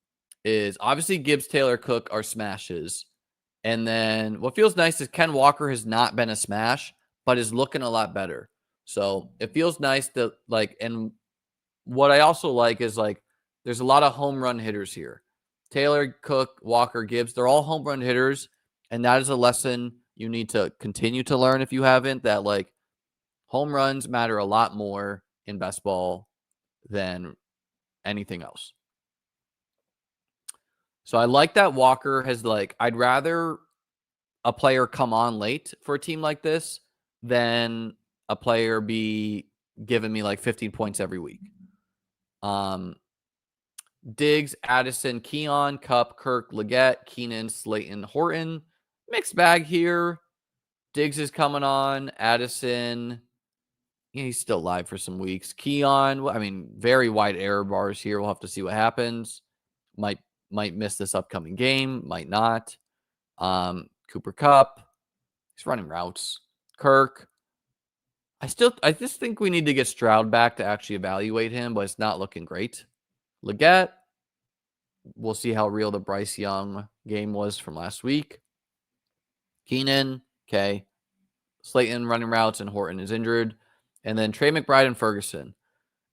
is obviously Gibbs, Taylor, Cook are smashes. And then what feels nice is Ken Walker has not been a smash, but is looking a lot better. So it feels nice to like, and what I also like is like, there's a lot of home run hitters here. Taylor, Cook, Walker, Gibbs, they're all home run hitters. And that is a lesson you need to continue to learn if you haven't, that like home runs matter a lot more in best ball than anything else. So I like that Walker has like, I'd rather a player come on late for a team like this than a player be giving me like 15 points every week. Diggs, Addison, Keon, Kupp, Kirk, Leggett, Keenan, Slayton, Horton. Mixed bag here. Diggs is coming on. Addison, yeah, he's still live for some weeks. Keon, I mean, very wide error bars here. We'll have to see what happens. Might miss this upcoming game. Might not. Cooper Kupp. He's running routes. Kirk. I just think we need to get Stroud back to actually evaluate him, but it's not looking great. Leggett. We'll see how real the Bryce Young game was from last week. Keenan, okay. Slayton running routes and Horton is injured. And then Trey McBride and Ferguson.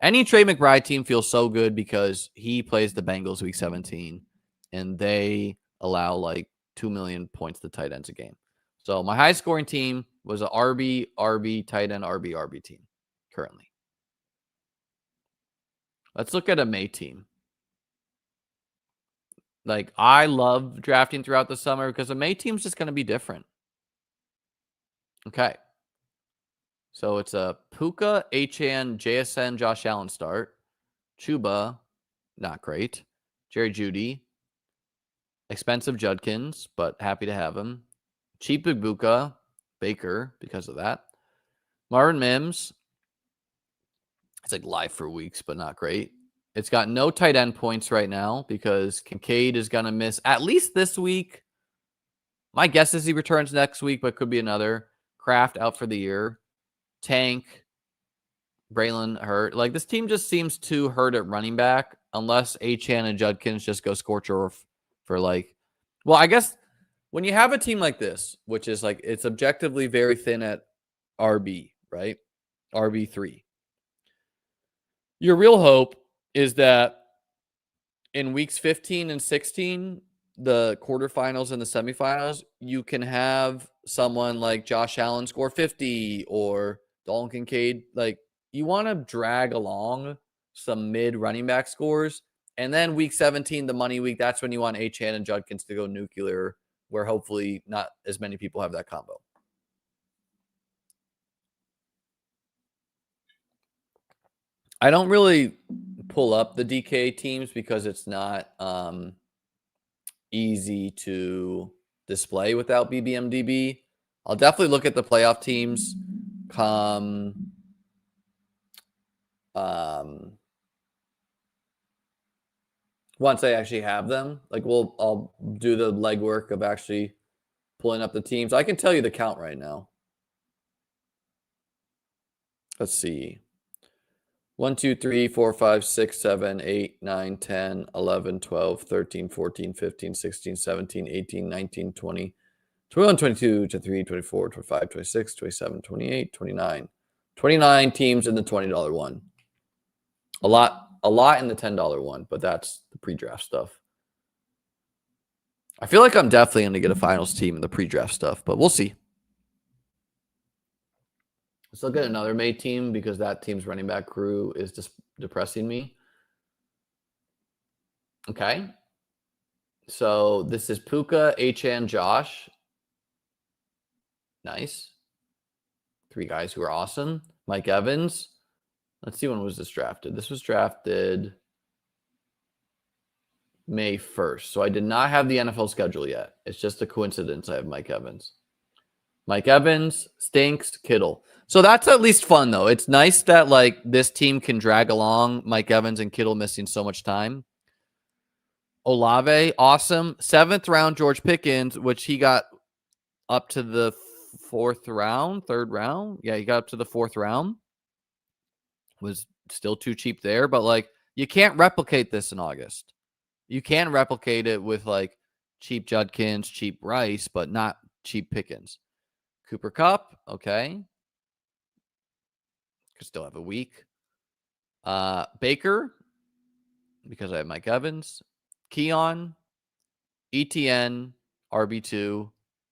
Any Trey McBride team feels so good because he plays the Bengals week 17 and they allow like 2 million points to tight ends a game. So my high scoring team was a RB, tight end, RB team currently. Let's look at a May team. Like, I love drafting throughout the summer because the May team's just going to be different. Okay. So it's a Puka, HN, JSN, Josh Allen start. Chuba, not great. Jerry Jeudy. Expensive Judkins, but happy to have him. Cheap Ibuka, Baker, because of that. Marvin Mims. It's like live for weeks, but not great. It's got no tight end points right now because Kincaid is going to miss at least this week. My guess is he returns next week, but could be another. Kraft out for the year. Tank. Braylon hurt. Like, this team just seems too hurt at running back unless Achane and Judkins just go scorch earth for like, well, I guess when you have a team like this, which is like, it's objectively very thin at RB, right? RB3. Your real hope is that in weeks 15 and 16, the quarterfinals and the semifinals, you can have someone like Josh Allen score 50 or Dalton Kincaid. Like, you want to drag along some mid running back scores. And then week 17, the money week, that's when you want Achane and Judkins to go nuclear, where hopefully not as many people have that combo. I don't really pull up the DK teams because it's not easy to display without BBMDB. I'll definitely look at the playoff teams come once I actually have them. Like, I'll do the legwork of actually pulling up the teams. I can tell you the count right now. Let's see. 1, 2, 3, 4, 5, 6, 7, 8, 9, 10, 11, 12, 13, 14, 15, 16, 17, 18, 19, 20, 21, 22, 23, 24, 25, 26, 27, 28, 29. 29 teams in the $20 one. A lot in the $10 one, but that's the pre-draft stuff. I feel like I'm definitely going to get a finals team in the pre-draft stuff, but we'll see. Let's look at another May team because that team's running back crew is just depressing me. Okay. So this is Puka, Achan, Josh. Nice. 3 guys who are awesome. Mike Evans. Let's see, when was this drafted? This was drafted May 1st. So I did not have the NFL schedule yet. It's just a coincidence I have Mike Evans. Mike Evans, Stinks, Kittle. So that's at least fun, though. It's nice that like this team can drag along Mike Evans and Kittle missing so much time. Olave, awesome. 7th round, George Pickens, which he got up to the 4th round, 3rd round. Yeah, he got up to the 4th round. Was still too cheap there, but like you can't replicate this in August. You can replicate it with like cheap Judkins, cheap Rice, but not cheap Pickens. Cooper Kupp, okay. Could still have a week. Baker, because I have Mike Evans. Keon, ETN, RB2.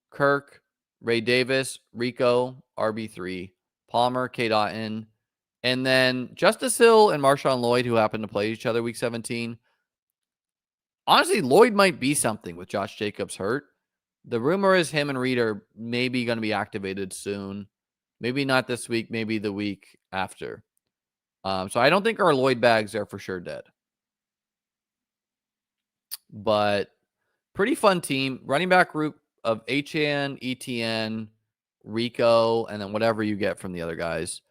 Kirk, Ray Davis, Rico, RB3. Palmer, K. Dotton. And then Justice Hill and Marshawn Lloyd, who happen to play each other week 17. Honestly, Lloyd might be something with Josh Jacobs hurt. The rumor is him and Reed are maybe going to be activated soon. Maybe not this week, maybe the week after. So I don't think our Lloyd bags are for sure dead. But pretty fun team. Running back group of HN, ETN, Rico, and then whatever you get from the other guys.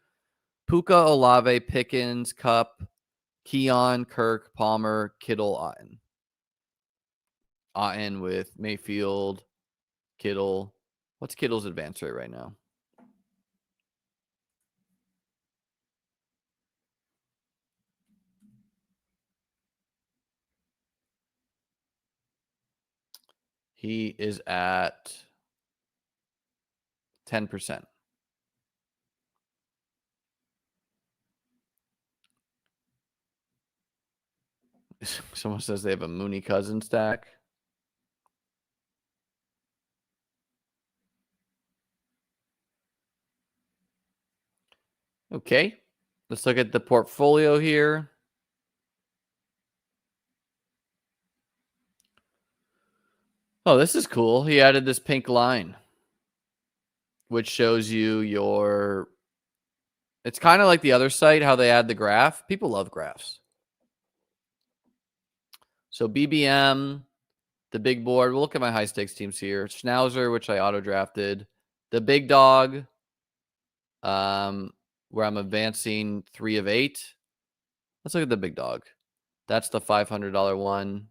Puka, Olave, Pickens, Kupp, Keon, Kirk, Palmer, Kittle, Otten. Otten with Mayfield, Kittle. What's Kittle's advance rate right now? He is at 10%. Someone says they have a Mooney Cousins stack. Okay. Let's look at the portfolio here. Oh, this is cool. He added this pink line, which shows you your... It's kind of like the other site, how they add the graph. People love graphs. So BBM, the big board. We'll look at my high stakes teams here. Schnauzer, which I auto drafted. The big dog, where I'm advancing 3 of 8. Let's look at the big dog. That's the $500 one.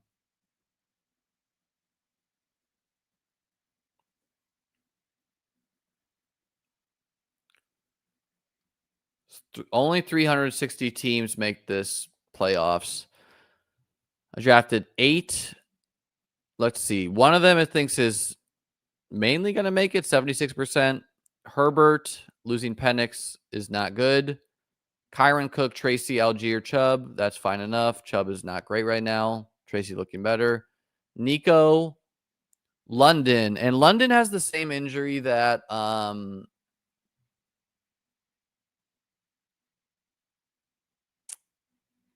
Only 360 teams make this playoffs. I drafted 8. Let's see. One of them I think is mainly going to make it, 76%. Herbert, losing Penix is not good. Kyron, Cook, Tracy, Algier, Chubb. That's fine enough. Chubb is not great right now. Tracy looking better. Nico, London. And London has the same injury that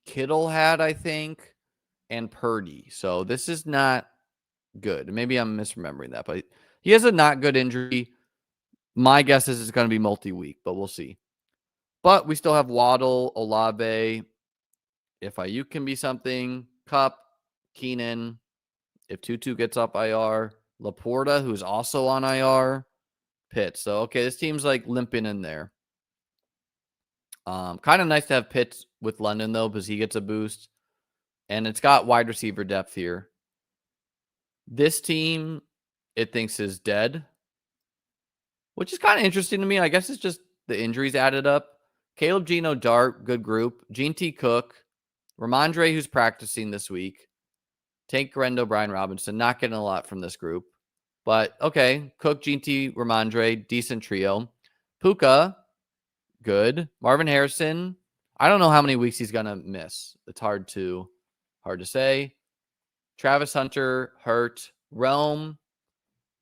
Kittle had, I think, and Purdy. So this is not good. Maybe I'm misremembering that, but he has a not good injury. My guess is it's going to be multi-week, but we'll see. But we still have Waddle, Olave. If Ayuk can be something, Kupp, Keenan. If Tutu gets up IR, Laporta, who's also on IR, Pitts. So, okay, this team's like limping in there. Kind of nice to have Pitts with London, though, because he gets a boost. And it's got wide receiver depth here. This team, it thinks is dead, which is kind of interesting to me. I guess it's just the injuries added up. Caleb, Geno, Dart, good group. Gene T. Cook, Ramondre, who's practicing this week. Tank Garendo, Brian Robinson. Not getting a lot from this group. But, okay, Cook, Gene T., Ramondre, decent trio. Puka, good. Marvin Harrison, I don't know how many weeks he's going to miss. It's hard to say. Travis Hunter, hurt. Rome,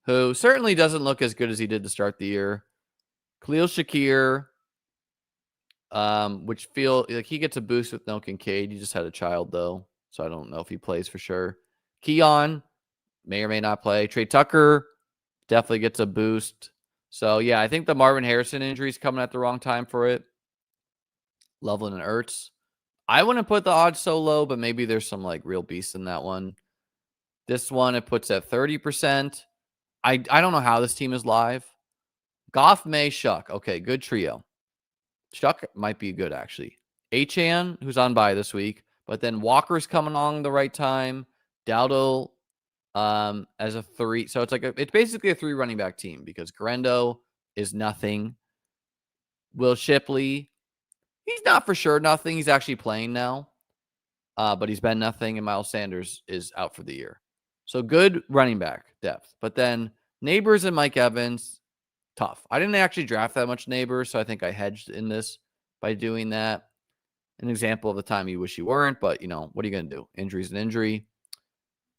who certainly doesn't look as good as he did to start the year. Khalil Shakir, which feel like he gets a boost with no Kincaid. He just had a child though, so I don't know if he plays for sure. Keon may or may not play. Trey Tucker definitely gets a boost. So yeah, I think the Marvin Harrison injury is coming at the wrong time for it. Loveland and Ertz. I wouldn't put the odds so low, but maybe there's some like real beast in that one. This one it puts at 30%. I don't know how this team is live. Goff, May, Shuck. Okay, good trio. Shuck might be good, actually. Achan, who's on bye this week, but then Walker's coming along the right time. Dowdle as a 3. So it's basically a 3 running back team because Garendo is nothing. Will Shipley, he's not for sure nothing. He's actually playing now, but he's been nothing, and Miles Sanders is out for the year. So good running back depth. But then Neighbors and Mike Evans, tough. I didn't actually draft that much Neighbors, so I think I hedged in this by doing that. An example of the time you wish you weren't, but, what are you going to do? Injury's an injury.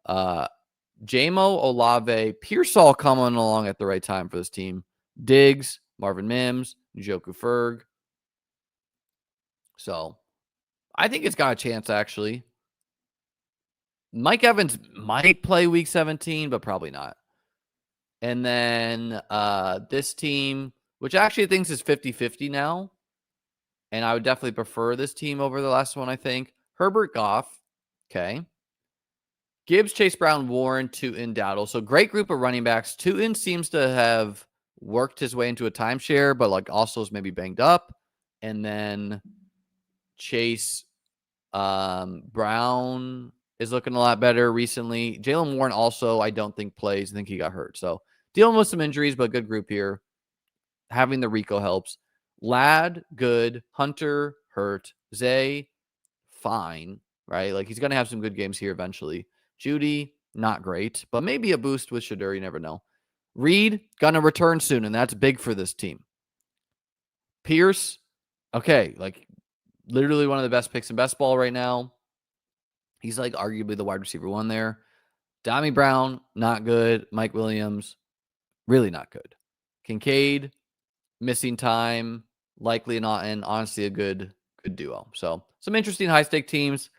Jamo, Olave, Pearsall coming along at the right time for this team. Diggs, Marvin Mims, Njoku Ferg. So I think it's got a chance, actually. Mike Evans might play week 17, but probably not. And then this team, which actually thinks is 50-50 now, and I would definitely prefer this team over the last one, I think. Herbert, Goff, okay. Gibbs, Chase Brown, Warren, Tootin, Dowdle. So great group of running backs. Tootin seems to have worked his way into a timeshare, but also is maybe banged up. And then Chase Brown is looking a lot better recently. Jaylen Warren also, I don't think plays. I think he got hurt. So dealing with some injuries, but good group here. Having the Rico helps. Ladd, good. Hunter, hurt. Zay, fine, right? Like he's going to have some good games here eventually. Judy, not great, but maybe a boost with Shadur. You never know. Reed, going to return soon, and that's big for this team. Pierce, okay, like literally one of the best picks in best ball right now. He's like arguably the wide receiver 1 there. Dami Brown, not good. Mike Williams, really not good. Kincaid, missing time, likely not, and honestly a good duo. So some interesting high-stake teams.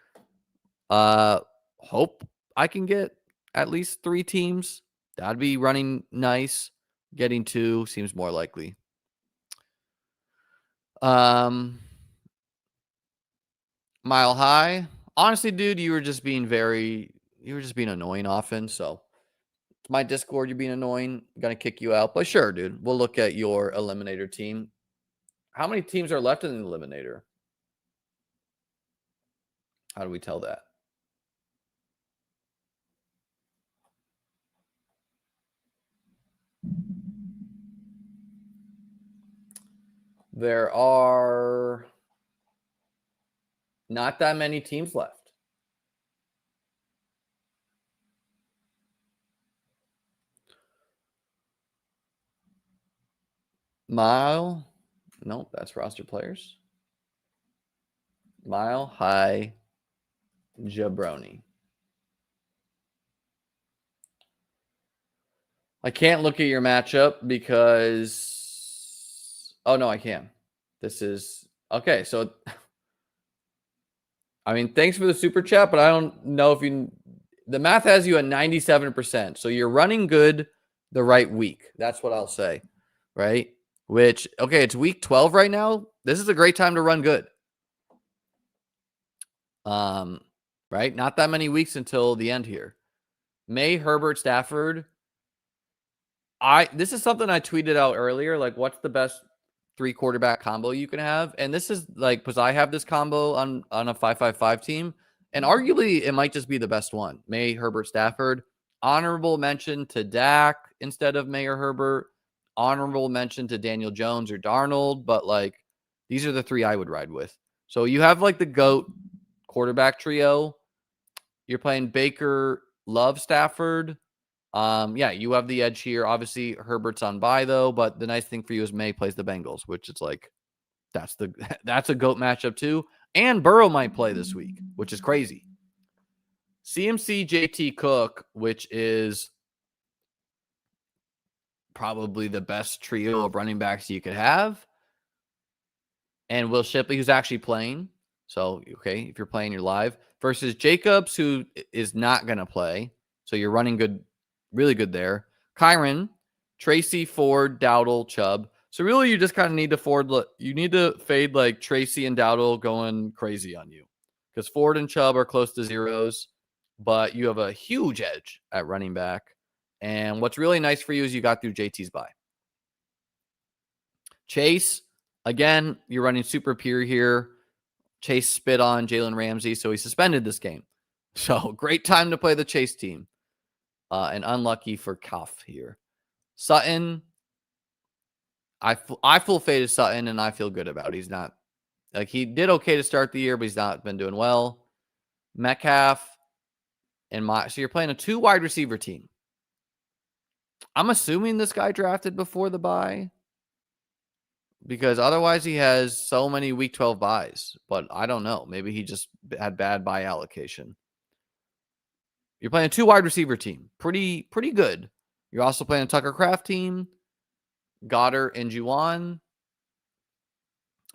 Hope I can get at least 3 teams. That'd be running nice. Getting 2 seems more likely. Mile High. Honestly, dude, you were just being annoying often. So it's my Discord, you're being annoying. I'm gonna kick you out. But sure, dude. We'll look at your eliminator team. How many teams are left in the eliminator? How do we tell that? There are not that many teams left. Mile, nope, that's roster players. Mile High Jabroni. I can't look at your matchup because... Oh, no, I can. This is... Okay, so... I mean, thanks for the super chat, but I don't know if you... The math has you at 97%, so you're running good the right week. That's what I'll say, right? Which, okay, it's week 12 right now. This is a great time to run good. Right? Not that many weeks until the end here. May, Herbert, Stafford. This is something I tweeted out earlier. Like, what's the best 3 quarterback combo you can have? And this is like, because I have this combo on a 5-5-5 team, and arguably it might just be the best one. May, Herbert, Stafford. Honorable mention to Dak instead of May or Herbert. Honorable mention to Daniel Jones or Darnold. But like, these are the 3 I would ride with. So you have like the GOAT quarterback trio. You're playing Baker, Love, Stafford. Yeah, you have the edge here. Obviously, Herbert's on bye though, but the nice thing for you is May plays the Bengals, which is like that's a GOAT matchup too. And Burrow might play this week, which is crazy. CMC, JT, Cook, which is probably the best trio of running backs you could have. and Will Shipley, who's actually playing. So, okay, if you're playing, you're live. Versus Jacobs, who is not going to play. So you're running good, really good there. Kyron, Tracy, Ford, Dowdle, Chubb. So really, you just kind of need to you need to fade like Tracy and Dowdle going crazy on you, because Ford and Chubb are close to zeros, but you have a huge edge at running back. And what's really nice for you is you got through JT's bye. Chase, again, you're running super pure here. Chase spit on Jalen Ramsey, so he suspended this game. So great time to play the Chase team. And unlucky for Cuff here. Sutton, I full faded Sutton, and I feel good about it. He's not, like, he did okay to start the year, but he's not been doing well. Metcalf and so you're playing a 2 wide receiver team. I'm assuming this guy drafted before the bye, because otherwise he has so many week 12 buys, but I don't know. Maybe he just had bad buy allocation. You're playing a 2 wide receiver team. Pretty good. You're also playing a Tucker Craft team, Goddard and Juwan.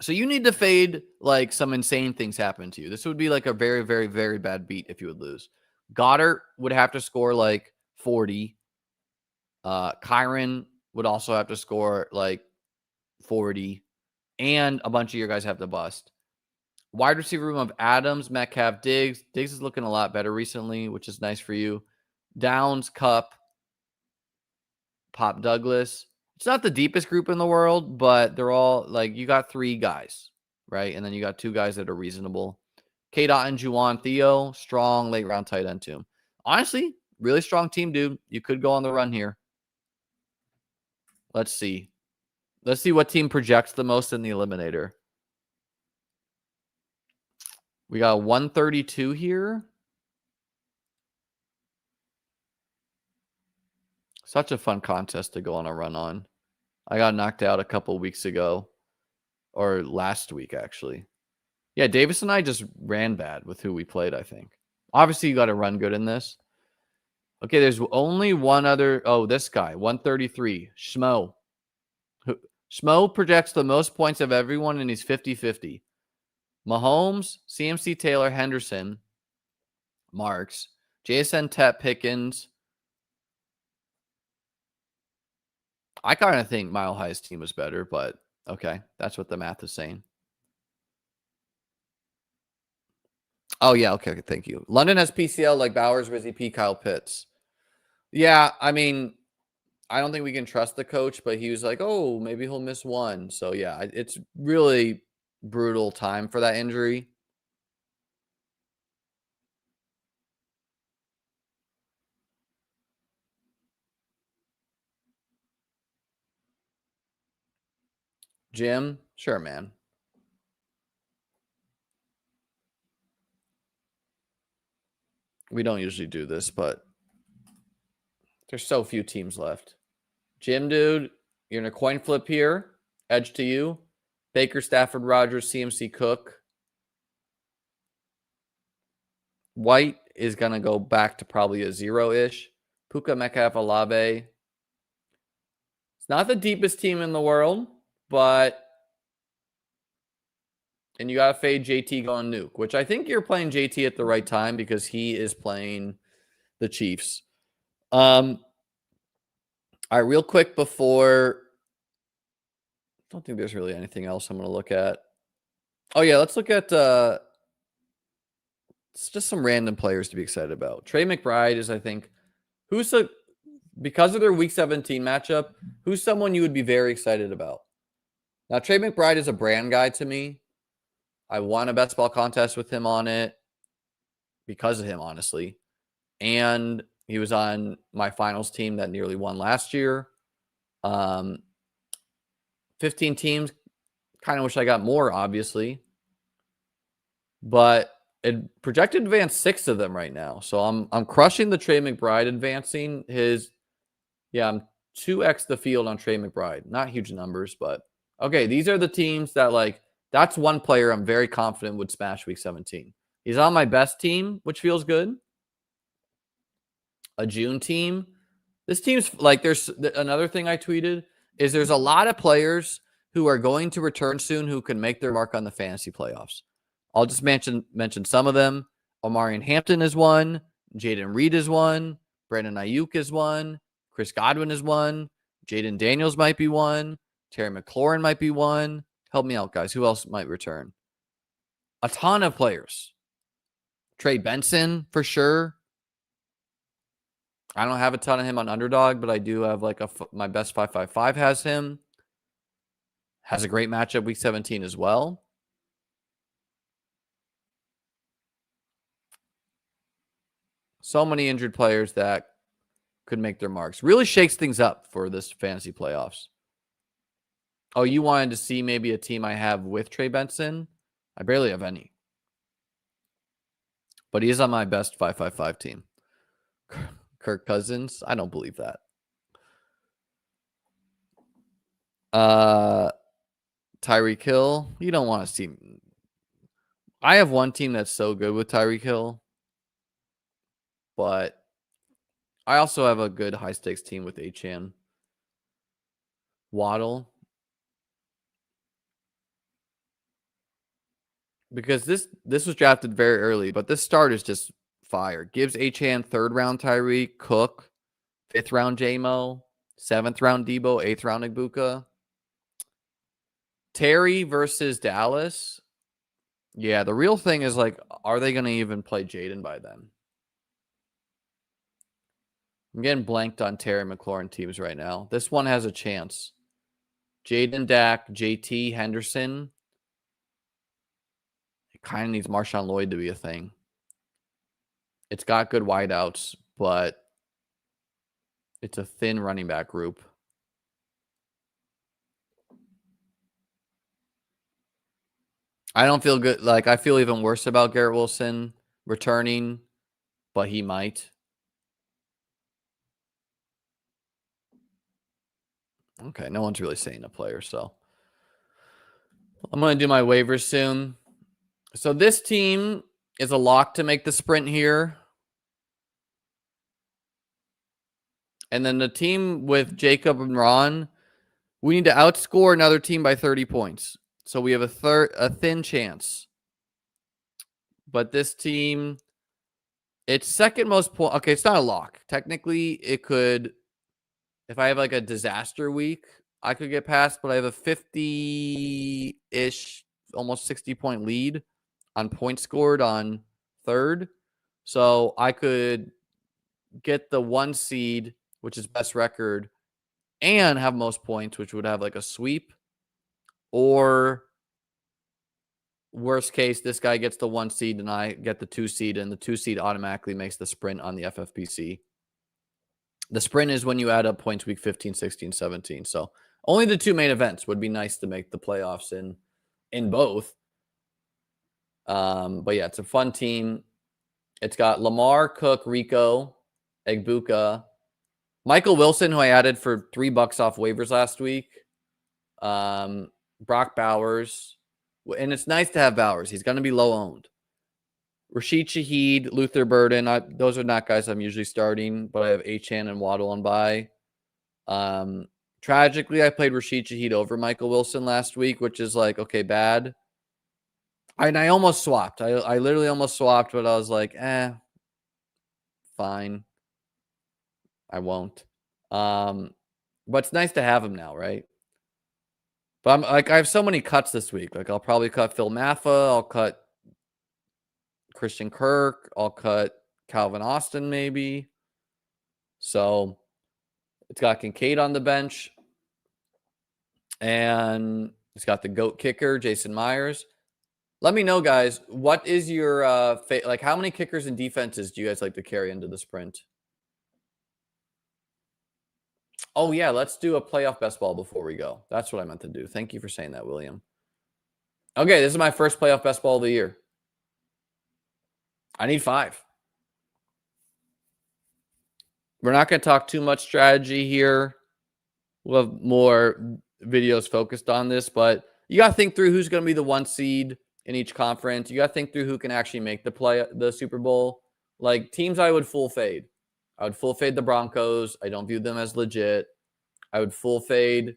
So you need to fade like some insane things happen to you. This would be like a very, very, very bad beat if you would lose. Goddard would have to score like 40. Kyron would also have to score like 40. And a bunch of your guys have to bust. Wide receiver room of Adams, Metcalf, Diggs. Diggs is looking a lot better recently, which is nice for you. Downs, Cup, Pop Douglas. It's not the deepest group in the world, but they're all like, you got 3 guys, right? And then you got 2 guys that are reasonable. K-Dot and Juwan Theo, strong late round tight end too. Honestly, really strong team, dude. You could go on the run here. Let's see. Let's see what team projects the most in the eliminator. We got 132 here. Such a fun contest to go on a run on. I got knocked out a couple weeks ago, or last week, actually. Yeah, Davis and I just ran bad with who we played, I think. Obviously, you got to run good in this. Okay, there's only one other. Oh, this guy, 133, Schmo. Schmo projects the most points of everyone, and he's 50-50. Mahomes, CMC Taylor, Henderson, Marks, JSN Tep, Pickens. I kind of think Mile High's team was better, but okay, that's what the math is saying. Oh, yeah, okay, thank you. London has PCL like Bowers, Rizzy P, Kyle Pitts. Yeah, I mean, I don't think we can trust the coach, but he was like, oh, maybe he'll miss one. So, yeah, it's really brutal time for that injury. Jim, sure, man. We don't usually do this, but there's so few teams left. Jim, dude, you're in a coin flip here. Edge to you. Baker, Stafford, Rodgers, CMC, Cook. White is going to go back to probably a 0-ish. Puka, Metcalf, Olave. It's not the deepest team in the world, but... And you got to fade JT going nuke, which I think you're playing JT at the right time because he is playing the Chiefs. All right, real quick before... I don't think there's really anything else I'm going to look at. Oh, yeah, let's look at... it's just some random players to be excited about. Trey McBride is, I think... Because of their Week 17 matchup, who's someone you would be very excited about? Now, Trey McBride is a brand guy to me. I won a best ball contest with him on it because of him, honestly. And he was on my finals team that nearly won last year. 15 teams. Kind of wish I got more, obviously. But it projected advance 6 of them right now. So I'm crushing the Trey McBride advancing his. Yeah, I'm 2x the field on Trey McBride. Not huge numbers, but okay. These are the teams that, like, that's one player I'm very confident would smash Week 17. He's on my best team, which feels good. A June team. This team's like, there's another thing I tweeted is there's a lot of players who are going to return soon who can make their mark on the fantasy playoffs. I'll just mention some of them. Omarion Hampton is one. Jaden Reed is one. Brandon Ayuk is one. Chris Godwin is one. Jaden Daniels might be one. Terry McLaurin might be one. Help me out, guys. Who else might return? A ton of players. Trey Benson, for sure. I don't have a ton of him on Underdog, but I do have like my best 555 has him. Has a great matchup week 17 as well. So many injured players that could make their marks. Really shakes things up for this fantasy playoffs. Oh, you wanted to see maybe a team I have with Trey Benson? I barely have any. But he is on my best 555 team. Kirk Cousins? I don't believe that. Tyreek Hill? You don't want to see. I have one team that's so good with Tyreek Hill. But I also have a good high-stakes team with Achane. Waddle. Because this was drafted very early, but this start is just fire. Gives Achane 3rd round Tyreek, Cook, 5th round J-Mo, 7th round Debo, 8th round Igbuka. Terry versus Dallas. Yeah, the real thing is like, are they going to even play Jaden by then? I'm getting blanked on Terry McLaurin teams right now. This one has a chance. Jaden, Dak, JT, Henderson. It kind of needs Marshawn Lloyd to be a thing. It's got good wideouts, but it's a thin running back group. I don't feel good. Like, I feel even worse about Garrett Wilson returning, but he might. Okay, no one's really saying a player, so I'm going to do my waivers soon. So this team is a lock to make the sprint here. And then the team with Jacob and Ron, we need to outscore another team by 30 points. So we have a thin chance. But this team, it's second most point. Okay, it's not a lock. Technically, it could, if I have like a disaster week, I could get past, but I have a 50-ish, almost 60-point lead on points scored on 3rd. So I could get the 1 seed, which is best record, and have most points, which would have like a sweep. Or worst case, this guy gets the 1 seed and I get the 2 seed, and the 2 seed automatically makes the sprint on the FFPC. The sprint is when you add up points week 15, 16, 17. So only the 2 main events would be nice to make the playoffs in both. But yeah, it's a fun team. It's got Lamar, Cook, Rico, Egbuka, Michael Wilson, who I added for $3 off waivers last week. Brock Bowers. And it's nice to have Bowers. He's going to be low owned. Rashid Shaheed, Luther Burden. Those are not guys I'm usually starting, but I have Achane and Waddle on bye. Tragically, I played Rashid Shaheed over Michael Wilson last week, which is like, okay, bad. I almost swapped. I literally almost swapped, but I was like, fine. I won't. But it's nice to have him now, right? But I'm like, I have so many cuts this week. Like, I'll probably cut Phil Maffa. I'll cut Christian Kirk. I'll cut Calvin Austin, maybe. So it's got Kincaid on the bench. And it's got the GOAT kicker, Jason Myers. Let me know, guys, what is your like? How many kickers and defenses do you guys like to carry into the sprint? Oh yeah, let's do a playoff best ball before we go. That's what I meant to do. Thank you for saying that, William. Okay, this is my first playoff best ball of the year. I need 5. We're not going to talk too much strategy here. We'll have more videos focused on this, but you got to think through who's going to be the 1 seed in each conference. You got to think through who can actually make the Super Bowl. Like, teams I would full fade. I would full fade the Broncos. I don't view them as legit. I would full fade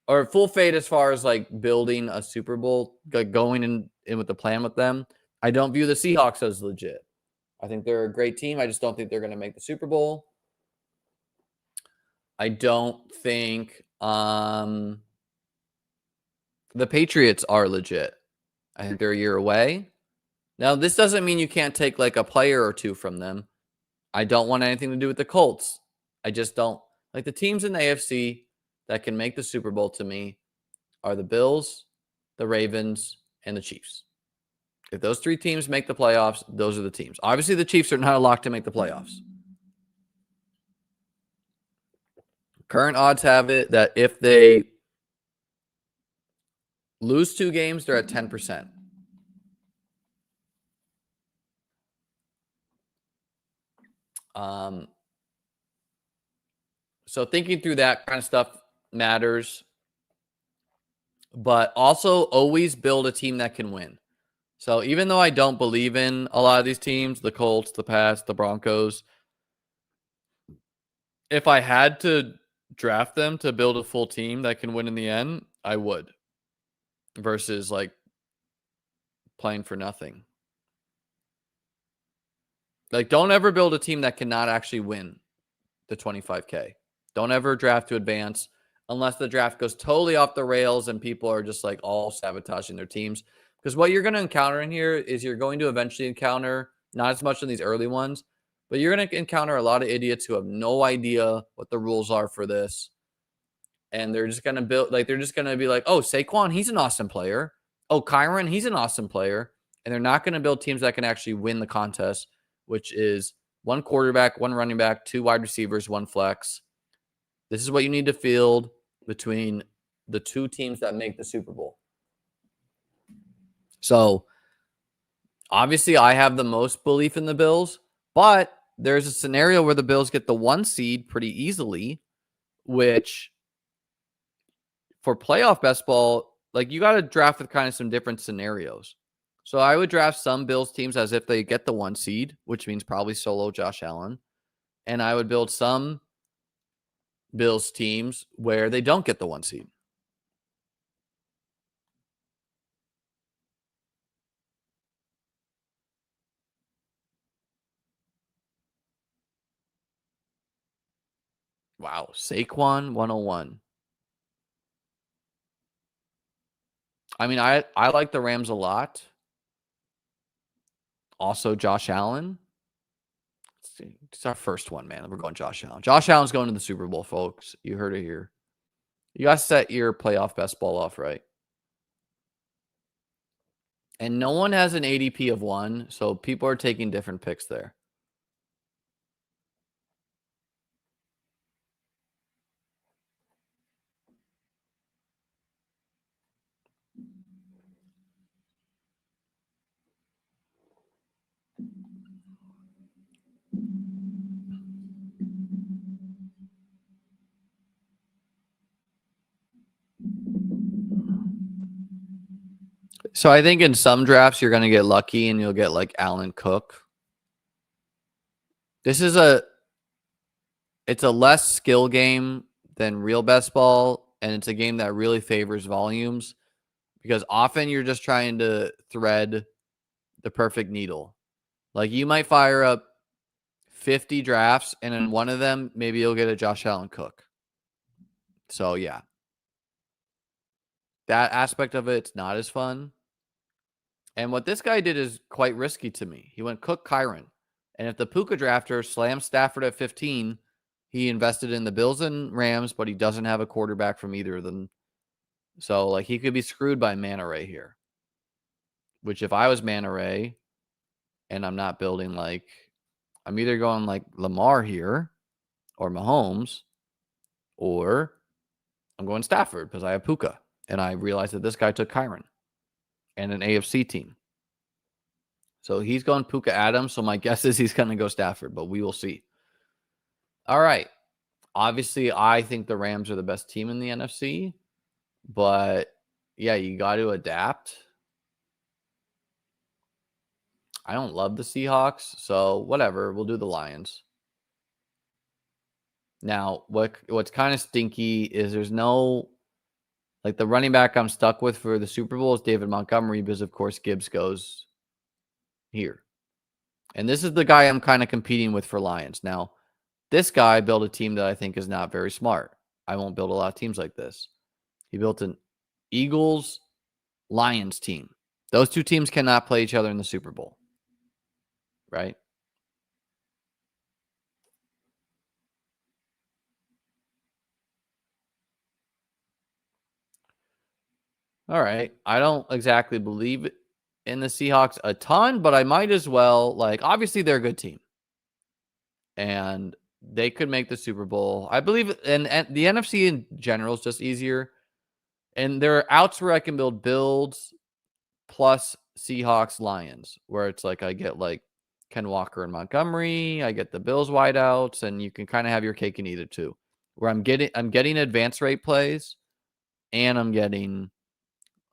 or full fade as far as like building a Super Bowl, like going in with the plan with them. I don't view the Seahawks as legit. I think they're a great team. I just don't think they're going to make the Super Bowl. I don't think the Patriots are legit. I think they're a year away. Now, this doesn't mean you can't take like a player or two from them. I don't want anything to do with the Colts. I just don't like the teams in the AFC that can make the Super Bowl to me are the Bills, the Ravens, and the Chiefs. If those three teams make the playoffs, those are the teams. Obviously, the Chiefs are not locked to make the playoffs. Current odds have it that if they lose 2 games, they're at 10%. So thinking through that kind of stuff matters. But also always build a team that can win. So even though I don't believe in a lot of these teams, the Colts, the Pats, the Broncos, if I had to draft them to build a full team that can win in the end, I would. Versus like playing for nothing. Like don't ever build a team that cannot actually win the 25K. Don't ever draft to advance unless the draft goes totally off the rails and people are just like all sabotaging their teams. Because what you're going to encounter in here is you're going to eventually encounter, not as much in these early ones, but you're going to encounter a lot of idiots who have no idea what the rules are for this. And they're just going to build, like, they're just going to be like, oh, Saquon, he's an awesome player. Oh, Kyron, he's an awesome player. And they're not going to build teams that can actually win the contest, which is 1 quarterback, 1 running back, 2 wide receivers, 1 flex. This is what you need to field between the 2 teams that make the Super Bowl. So, obviously, I have the most belief in the Bills, but there's a scenario where the Bills get the 1 seed pretty easily, which for playoff best ball, like you got to draft with kind of some different scenarios. So I would draft some Bills teams as if they get the 1 seed, which means probably solo Josh Allen. And I would build some Bills teams where they don't get the 1 seed. Wow. Saquon 101. I mean, I like the Rams a lot. Also, Josh Allen. Let's see. It's our first one, man. We're going Josh Allen. Josh Allen's going to the Super Bowl, folks. You heard it here. You got to set your playoff best ball off right. And no one has an ADP of 1, so people are taking different picks there. So I think in some drafts you're going to get lucky and you'll get like Allen Cook. It's a less skill game than real best ball, and it's a game that really favors volumes because often you're just trying to thread the perfect needle. Like you might fire up 50 drafts and in one of them maybe you'll get a Josh Allen Cook. So yeah. That aspect of it's not as fun. And what this guy did is quite risky to me. He went Cook Kyron. And if the Puka drafter slams Stafford at 15, he invested in the Bills and Rams, but he doesn't have a quarterback from either of them. So, like, he could be screwed by Manta Ray here. Which, if I was Manta Ray and I'm not building, like, I'm either going like Lamar here or Mahomes, or I'm going Stafford because I have Puka. And I realized that this guy took Kyron and an AFC team. So he's going Puka Adams. So my guess is he's going to go Stafford, but we will see. All right. Obviously, I think the Rams are the best team in the NFC. But, yeah, you got to adapt. I don't love the Seahawks. So, whatever. We'll do the Lions. Now, what's kind of stinky is there's no Like, the running back I'm stuck with for the Super Bowl is David Montgomery because, of course, Gibbs goes here. And this is the guy I'm kind of competing with for Lions. Now, this guy built a team that I think is not very smart. I won't build a lot of teams like this. He built an Eagles-Lions team. Those two teams cannot play each other in the Super Bowl, right? All right. I don't exactly believe in the Seahawks a ton, but I might as well. Like, obviously, they're a good team, and they could make the Super Bowl. I believe, and the NFC in general is just easier. And there are outs where I can build builds plus Seahawks Lions, where it's like I get like Ken Walker and Montgomery, I get the Bills wideouts, and you can kind of have your cake and eat it too. Where I'm getting advance rate plays, and I'm getting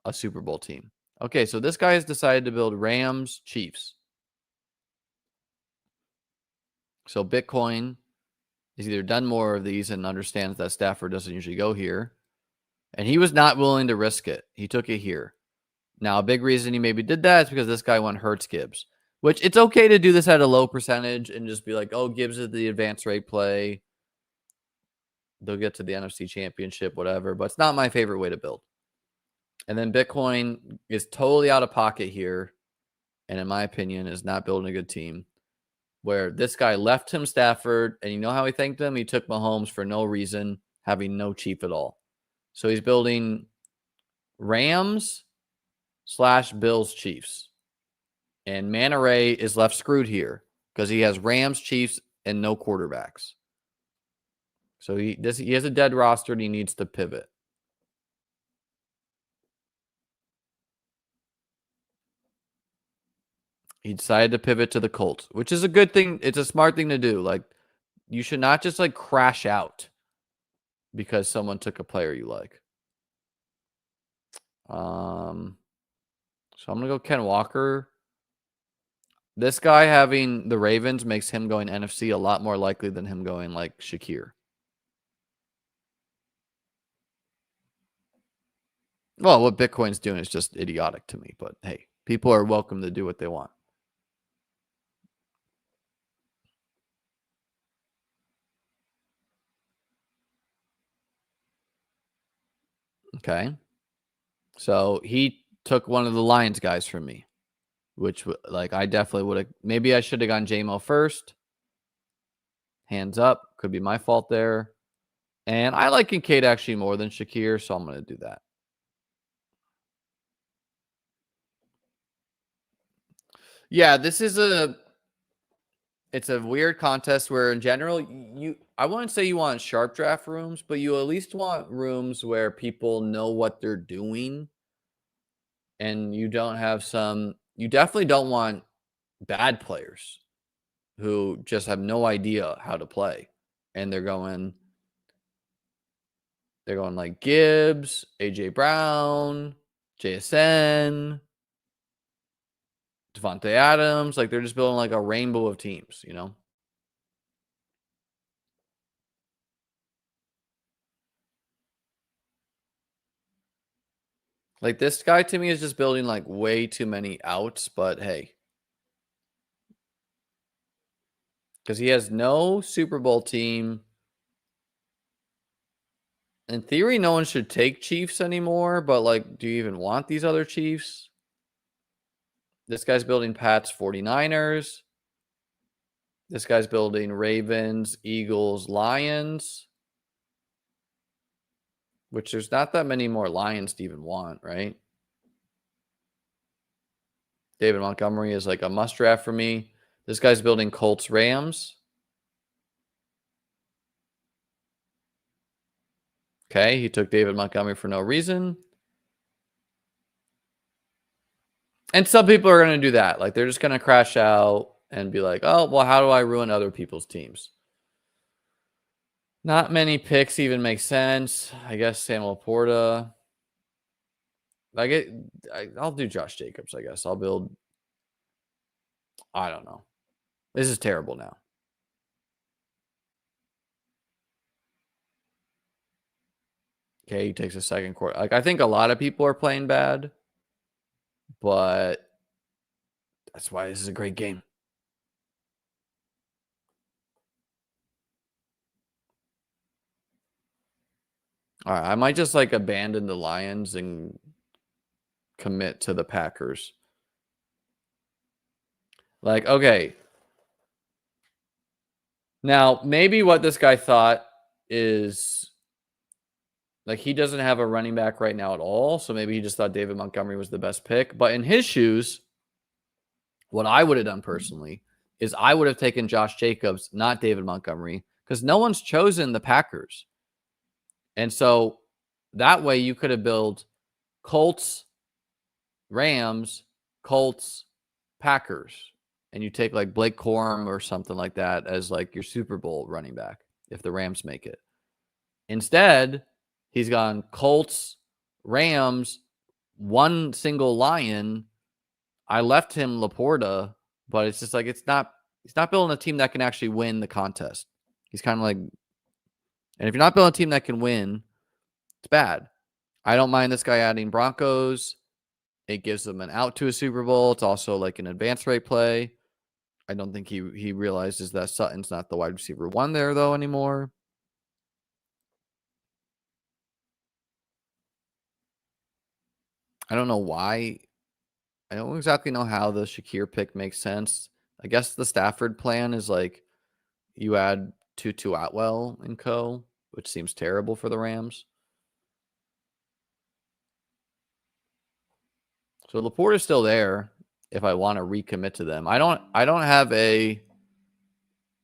a Super Bowl team. Okay, so this guy has decided to build Rams Chiefs. So Bitcoin has either done more of these and understands that Stafford doesn't usually go here, and he was not willing to risk it. He took it here. Now, a big reason he maybe did that is because this guy went Hurts Gibbs, which it's okay to do this at a low percentage and just be like, oh, Gibbs is the advance rate play. They'll get to the NFC Championship, whatever, but it's not my favorite way to build. And then Bitcoin is totally out of pocket here, and in my opinion, is not building a good team. Where this guy left him Stafford, and you know how he thanked him? He took Mahomes for no reason, having no chief at all. So he's building Rams/Bills Chiefs. And Man Ray is left screwed here because he has Rams, Chiefs, and no quarterbacks. So he has a dead roster and he needs to pivot. He decided to pivot to the Colts, which is a good thing. It's a smart thing to do. Like, you should not just like crash out because someone took a player you like. So I'm gonna go Ken Walker. This guy having the Ravens makes him going NFC a lot more likely than him going like Shakir. Well, what Bitcoin's doing is just idiotic to me, but hey, people are welcome to do what they want. Okay. So he took one of the Lions guys from me, which like I definitely would have. Maybe I should have gone JMO first. Hands up. Could be my fault there. And I like Kincaid actually more than Shakir, so I'm going to do that. Yeah, this is it's a weird contest where in general I wouldn't say you want sharp draft rooms, but you at least want rooms where people know what they're doing. And you don't have you definitely don't want bad players who just have no idea how to play. And they're going like Gibbs, AJ Brown, JSN, Devontae Adams. Like, they're just building like a rainbow of teams, you know? Like, this guy to me is just building like way too many outs, but hey. Because he has no Super Bowl team. In theory, no one should take Chiefs anymore, but like, do you even want these other Chiefs? This guy's building Pats 49ers. This guy's building Ravens, Eagles, Lions. Which there's not that many more Lions to even want, right? David Montgomery is like a must draft for me. This guy's building Colts, Rams. Okay, he took David Montgomery for no reason. And some people are going to do that. Like, they're just going to crash out and be like, oh, well, how do I ruin other people's teams? Not many picks even make sense. I guess Samuel Porta. I'll do Josh Jacobs, I guess. I'll build. I don't know. This is terrible now. okay, he takes a second quarter. Like, I think a lot of people are playing bad, but that's why this is a great game. All right, I might just like abandon the Lions and commit to the Packers. Like, okay. Now, maybe what this guy thought is like he doesn't have a running back right now at all. So maybe he just thought David Montgomery was the best pick. But in his shoes, what I would have done personally is I would have taken Josh Jacobs, not David Montgomery, because no one's chosen the Packers. And so that way you could have built Colts, Rams, Colts, Packers. And you take like Blake Corum or something like that as like your Super Bowl running back if the Rams make it. Instead, he's gone Colts, Rams, one single Lion. I left him Laporta, but it's just like he's not building a team that can actually win the contest. He's kind of like, and if you're not building a team that can win, it's bad. I don't mind this guy adding Broncos. It gives them an out to a Super Bowl. It's also like an advance rate play. I don't think he realizes that Sutton's not the wide receiver one there though anymore. I don't know why. I don't exactly know how the Shakir pick makes sense. I guess the Stafford plan is like you add Tutu Atwell and co, which seems terrible for the Rams. So Laporte is still there if I want to recommit to them. I don't have a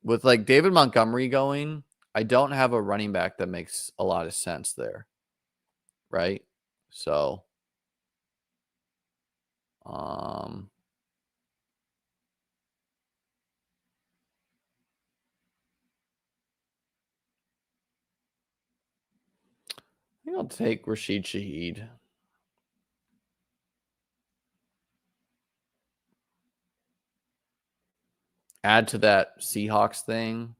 with like David Montgomery going, I don't have a running back that makes a lot of sense there. Right? So I think I'll take Rashid Shaheed. Add to that Seahawks thing.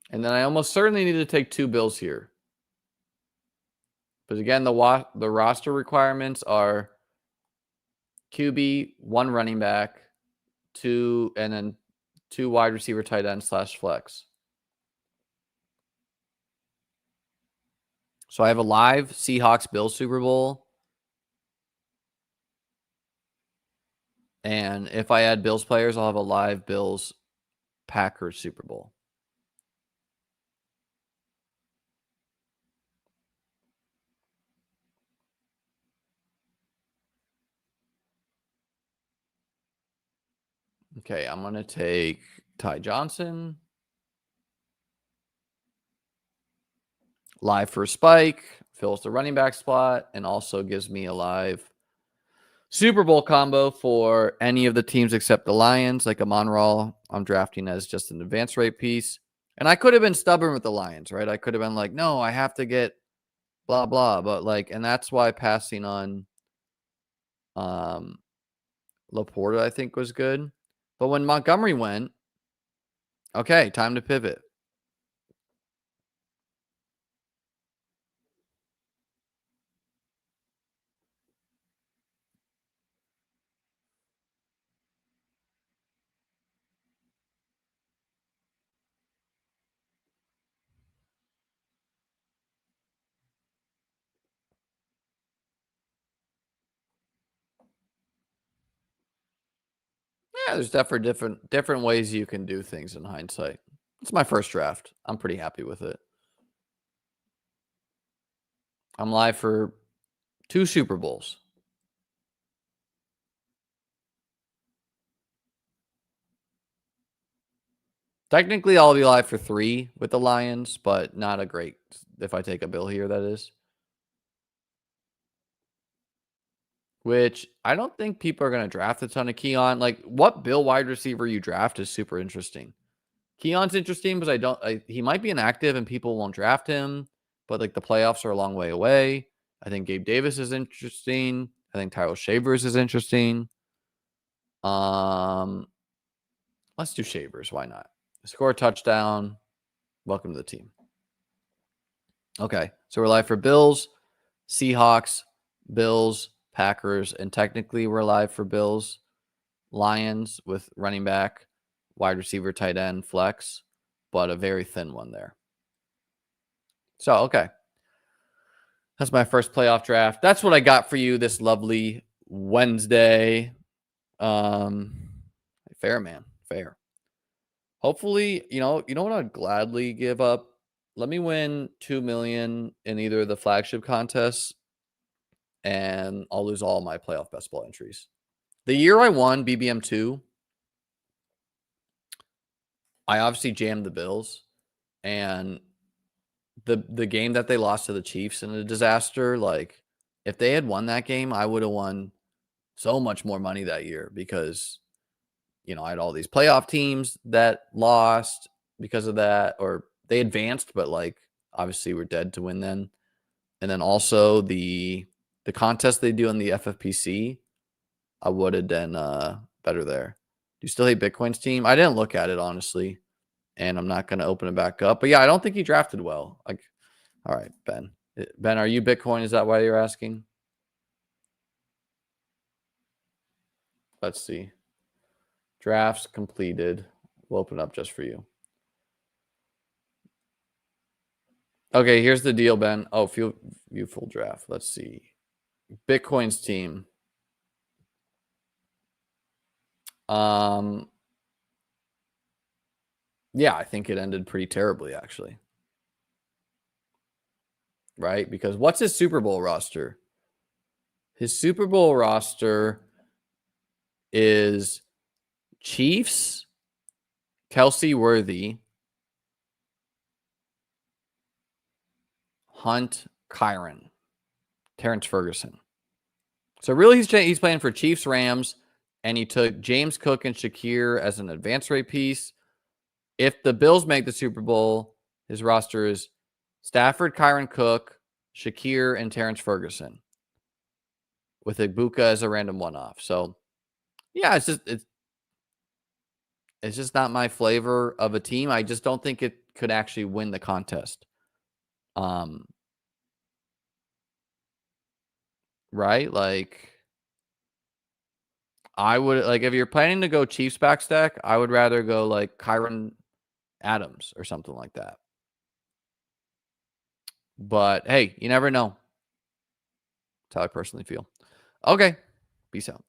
And then I almost certainly need to take 2 Bills here. But again, the roster requirements are QB, 1 running back, 2, and then 2 wide receiver tight end / flex. So I have a live Seahawks Bills Super Bowl. And if I add Bills players, I'll have a live Bills Packers Super Bowl. Okay, I'm going to take Ty Johnson. Live for Spike, fills the running back spot, and also gives me a live Super Bowl combo for any of the teams except the Lions, like a Monroe I'm drafting as just an advance rate piece. And I could have been stubborn with the Lions, right? I could have been like, no, I have to get blah, blah. But like, and that's why passing on Laporta, I think, was good. But when Montgomery went, okay, time to pivot. Yeah, there's definitely different ways you can do things in hindsight. It's my first draft. I'm pretty happy with it. I'm live for 2 Super Bowls. Technically, I'll be live for 3 with the Lions, but not a great if I take a Bill here, that is. Which I don't think people are going to draft a ton of Keon. Like, what Bill wide receiver you draft is super interesting. Keon's interesting because he might be inactive and people won't draft him, but like the playoffs are a long way away. I think Gabe Davis is interesting. I think Tyrell Shavers is interesting. Let's do Shavers. Why not? Score a touchdown. Welcome to the team. Okay. So we're live for Bills, Seahawks, Bills, Packers, and technically we're live for Bills, Lions with running back, wide receiver, tight end, flex, but a very thin one there. So, okay. That's my first playoff draft. That's what I got for you this lovely Wednesday. Fair, man. Fair. Hopefully, you know what I'd gladly give up? Let me win 2 million in either of the flagship contests and I'll lose all my playoff best ball entries. The year I won BBM2, I obviously jammed the Bills, and the game that they lost to the Chiefs in a disaster, like if they had won that game, I would have won so much more money that year because I had all these playoff teams that lost because of that, or they advanced, but like obviously were dead to win then. And then also the contest they do in the FFPC, I would have done better there. Do you still hate Bitcoin's team? I didn't look at it honestly, and I'm not going to open it back up. But yeah, I don't think he drafted well. Like, all right, Ben. Ben, are you Bitcoin? Is that why you're asking? Let's see. Drafts completed. We'll open up just for you. Okay, here's the deal, Ben. Oh, view full draft. Let's see. Bitcoin's team. Yeah, I think it ended pretty terribly, actually. Right? Because what's his Super Bowl roster? His Super Bowl roster is Chiefs, Kelsey Worthy, Hunt, Kyron, Terrence Ferguson. So really he's playing for Chiefs, Rams, and he took James Cook and Shakir as an advance rate piece. If the Bills make the Super Bowl, his roster is Stafford, Kyron Cook, Shakir, and Terrence Ferguson, with Ibuka as a random one-off. So, yeah, it's just not my flavor of a team. I just don't think it could actually win the contest. Right? Like, I would like if you're planning to go Chiefs back stack, I would rather go like Kyron Adams or something like that. But hey, you never know. That's how I personally feel. Okay. Peace out.